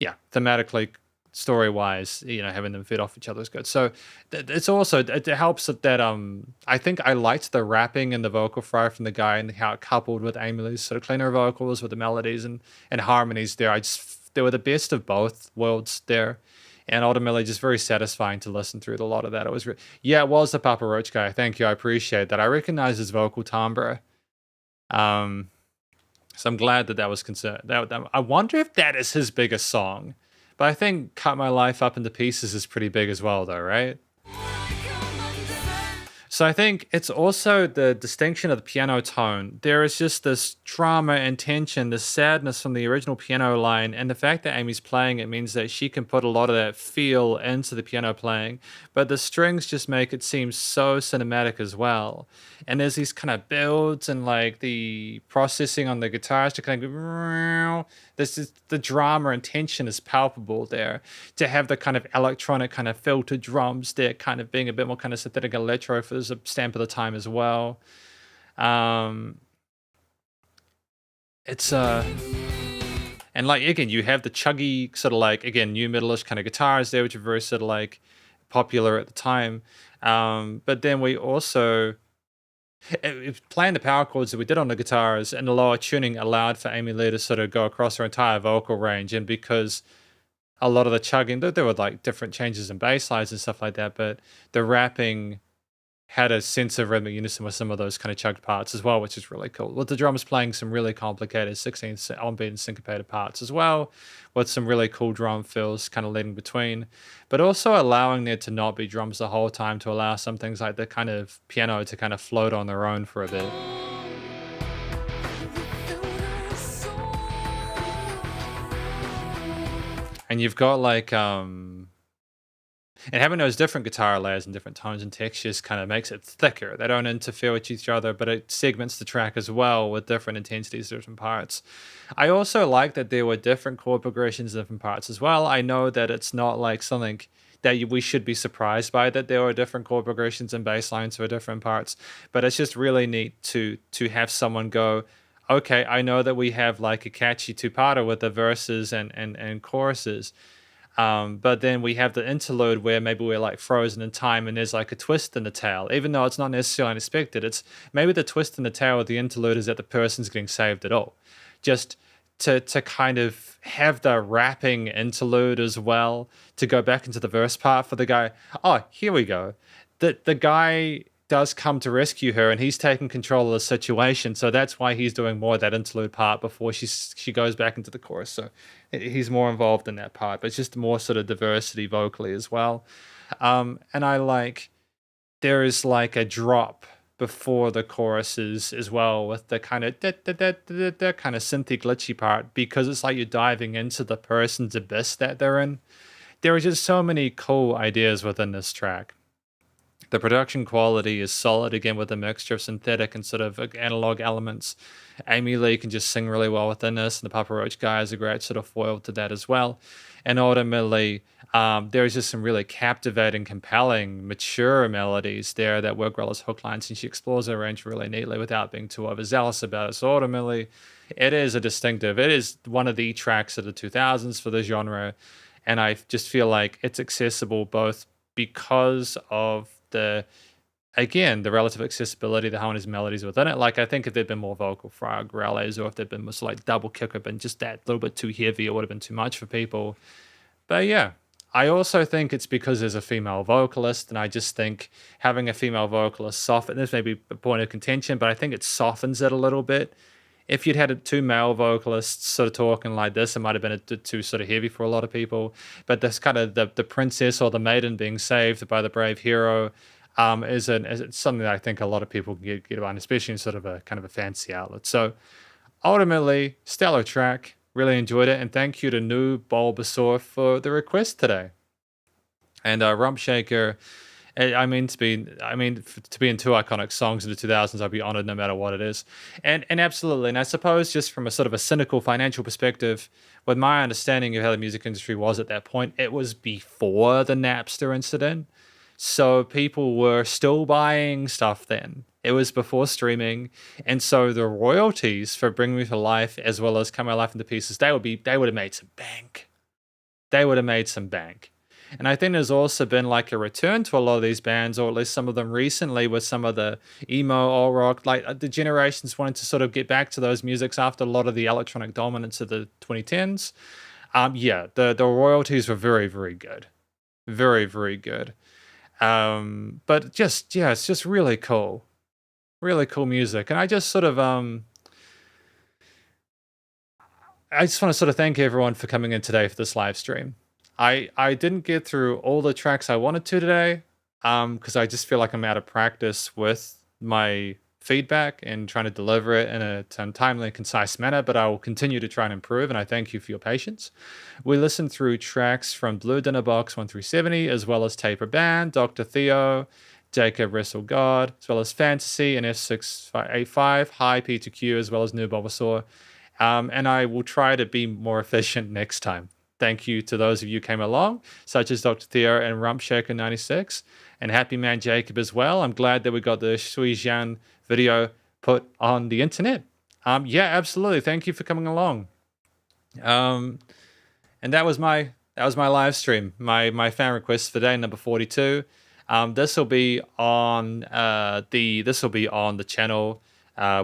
yeah, thematically, story wise, having them feed off each other is good. So it's also it helps that I think I liked the rapping and the vocal fry from the guy and how it coupled with Amy Lee's sort of cleaner vocals with the melodies and harmonies there. They were the best of both worlds there, and ultimately just very satisfying to listen through a lot of that. It was it was the Papa Roach guy. Thank you, I appreciate that. I recognize his vocal timbre. So I'm glad that was concerned. I wonder if that is his biggest song. But I think Cut My Life Up Into Pieces is pretty big as well, though, right? So I think it's also the distinction of the piano tone. There is just this drama and tension, this sadness from the original piano line, and the fact that Amy's playing it means that she can put a lot of that feel into the piano playing, but the strings just make it seem so cinematic as well. And there's these kind of builds and like the processing on the guitars to kind of the drama and tension is palpable there. To have the kind of electronic kind of filtered drums there kind of being a bit more kind of synthetic electro for a stamp of the time as well. It's and like again, you have the chuggy sort of like again new metalish kind of guitars there, which are very sort of like popular at the time. But then we also playing the power chords that we did on the guitars and the lower tuning allowed for Amy Lee to sort of go across her entire vocal range, and because a lot of the chugging, there were like different changes in bass lines and stuff like that, but the rapping had a sense of rhythmic unison with some of those kind of chugged parts as well, which is really cool. With the drums playing some really complicated 16 on-beat and syncopated parts as well, with some really cool drum fills kind of leading between, but also allowing there to not be drums the whole time to allow some things like the kind of piano to kind of float on their own for a bit. And you've got like and having those different guitar layers and different tones and textures kind of makes it thicker. They don't interfere with each other, but it segments the track as well with different intensities, different parts. I also like that there were different chord progressions in different parts as well. I know that it's not like something that we should be surprised by, that there were different chord progressions and bass lines for different parts, but it's just really neat to have someone go, okay, I know that we have like a catchy two-parter with the verses and choruses, but then we have the interlude where maybe we're like frozen in time and there's like a twist in the tale, even though it's not necessarily unexpected. It's maybe the twist in the tale of the interlude is that the person's getting saved at all. Just to kind of have the rapping interlude as well, to go back into the verse part for the guy. Oh, here we go. The guy does come to rescue her and he's taking control of the situation, so that's why he's doing more of that interlude part before she goes back into the chorus. So he's more involved in that part, but it's just more sort of diversity vocally as well. And I like there is like a drop before the choruses as well with the kind of kind of synthy glitchy part, because it's like you're diving into the person's abyss that they're in. There are just so many cool ideas within this track. The production quality is solid, again, with a mixture of synthetic and sort of analog elements. Amy Lee can just sing really well within this, and the Papa Roach guy is a great sort of foil to that as well. And ultimately, there's just some really captivating, compelling, mature melodies there that work well as hook lines, and she explores her range really neatly without being too overzealous about it. So ultimately, it is one of the tracks of the 2000s for the genre, and I just feel like it's accessible both because of the relative accessibility, the harmonies and melodies within it. Like, I think if there'd been more vocal fry or growlers, or if there'd been more like double kick up and just that little bit too heavy, it would have been too much for people. But yeah, I also think it's because there's a female vocalist, and I just think having a female vocalist soften this may be a point of contention, but I think it softens it a little bit. If you'd had two male vocalists sort of talking like this, it might have been too sort of heavy for a lot of people. But this kind of the princess or the maiden being saved by the brave hero is something that I think a lot of people can get behind, especially in sort of a kind of a fancy outlet. So ultimately, stellar track. Really enjoyed it, and thank you to New Bulbasaur for the request today. And Rump Shaker, I mean to be in two iconic songs in the 2000s, I'd be honored no matter what it is. And absolutely, and I suppose just from a sort of a cynical financial perspective, with my understanding of how the music industry was at that point, it was before the Napster incident. So people were still buying stuff then. It was before streaming. And so the royalties for Bring Me to Life as well as Cut My Life into Pieces, they would have made some bank. They would have made some bank. And I think there's also been like a return to a lot of these bands, or at least some of them recently, with some of the emo, all rock, like the generations wanting to sort of get back to those musics after a lot of the electronic dominance of the 2010s. The royalties were very, very good. Very, very good. But just, yeah, it's just really cool. Really cool music. And I just sort of, I just want to sort of thank everyone for coming in today for this live stream. I didn't get through all the tracks I wanted to today, because I just feel like I'm out of practice with my feedback and trying to deliver it in a timely and concise manner, but I will continue to try and improve, and I thank you for your patience. We listened through tracks from Blue Dinner Box 1 through 70, as well as Taper Band, Dr. Theo, Jacob Wrestle God, as well as Fantasy and F685, High P2Q, as well as New Bulbasaur. And I will try to be more efficient next time. Thank you to those of you who came along, such as Dr. Theo and Rumpshaker96, and Happy Man Jacob as well. I'm glad that we got the Shui Jian video put on the internet. Yeah, absolutely. Thank you for coming along. And that was my live stream, my fan request for day number 42. This will be on the channel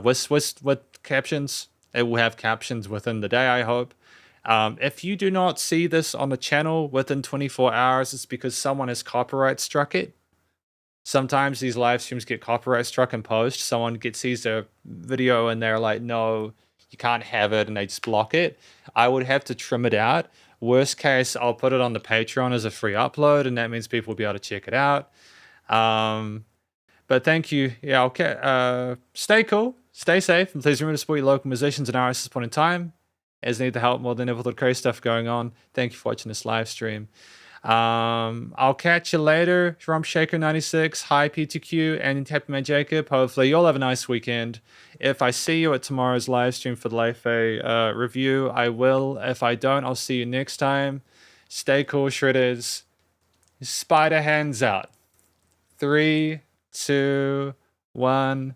with captions. It will have captions within the day, I hope. If you do not see this on the channel within 24 hours, it's because someone has copyright struck it. Sometimes these live streams get copyright struck in post. Someone sees their video and they're like, no, you can't have it, and they just block it. I would have to trim it out. Worst case, I'll put it on the Patreon as a free upload, and that means people will be able to check it out. But thank you. Yeah, okay. Stay cool, stay safe, and please remember to support your local musicians and artists at this point in time, as they need the help more than ever with the crazy stuff going on. Thank you for watching this live stream. I'll catch you later. Rumpshaker96, Hi P2Q, and Happy Man Jacob. Hopefully you'll have a nice weekend. If I see you at tomorrow's live stream for the Life A review, I will. If I don't, I'll see you next time. Stay cool, Shredders. Spiderhands out. 3, 2, 1.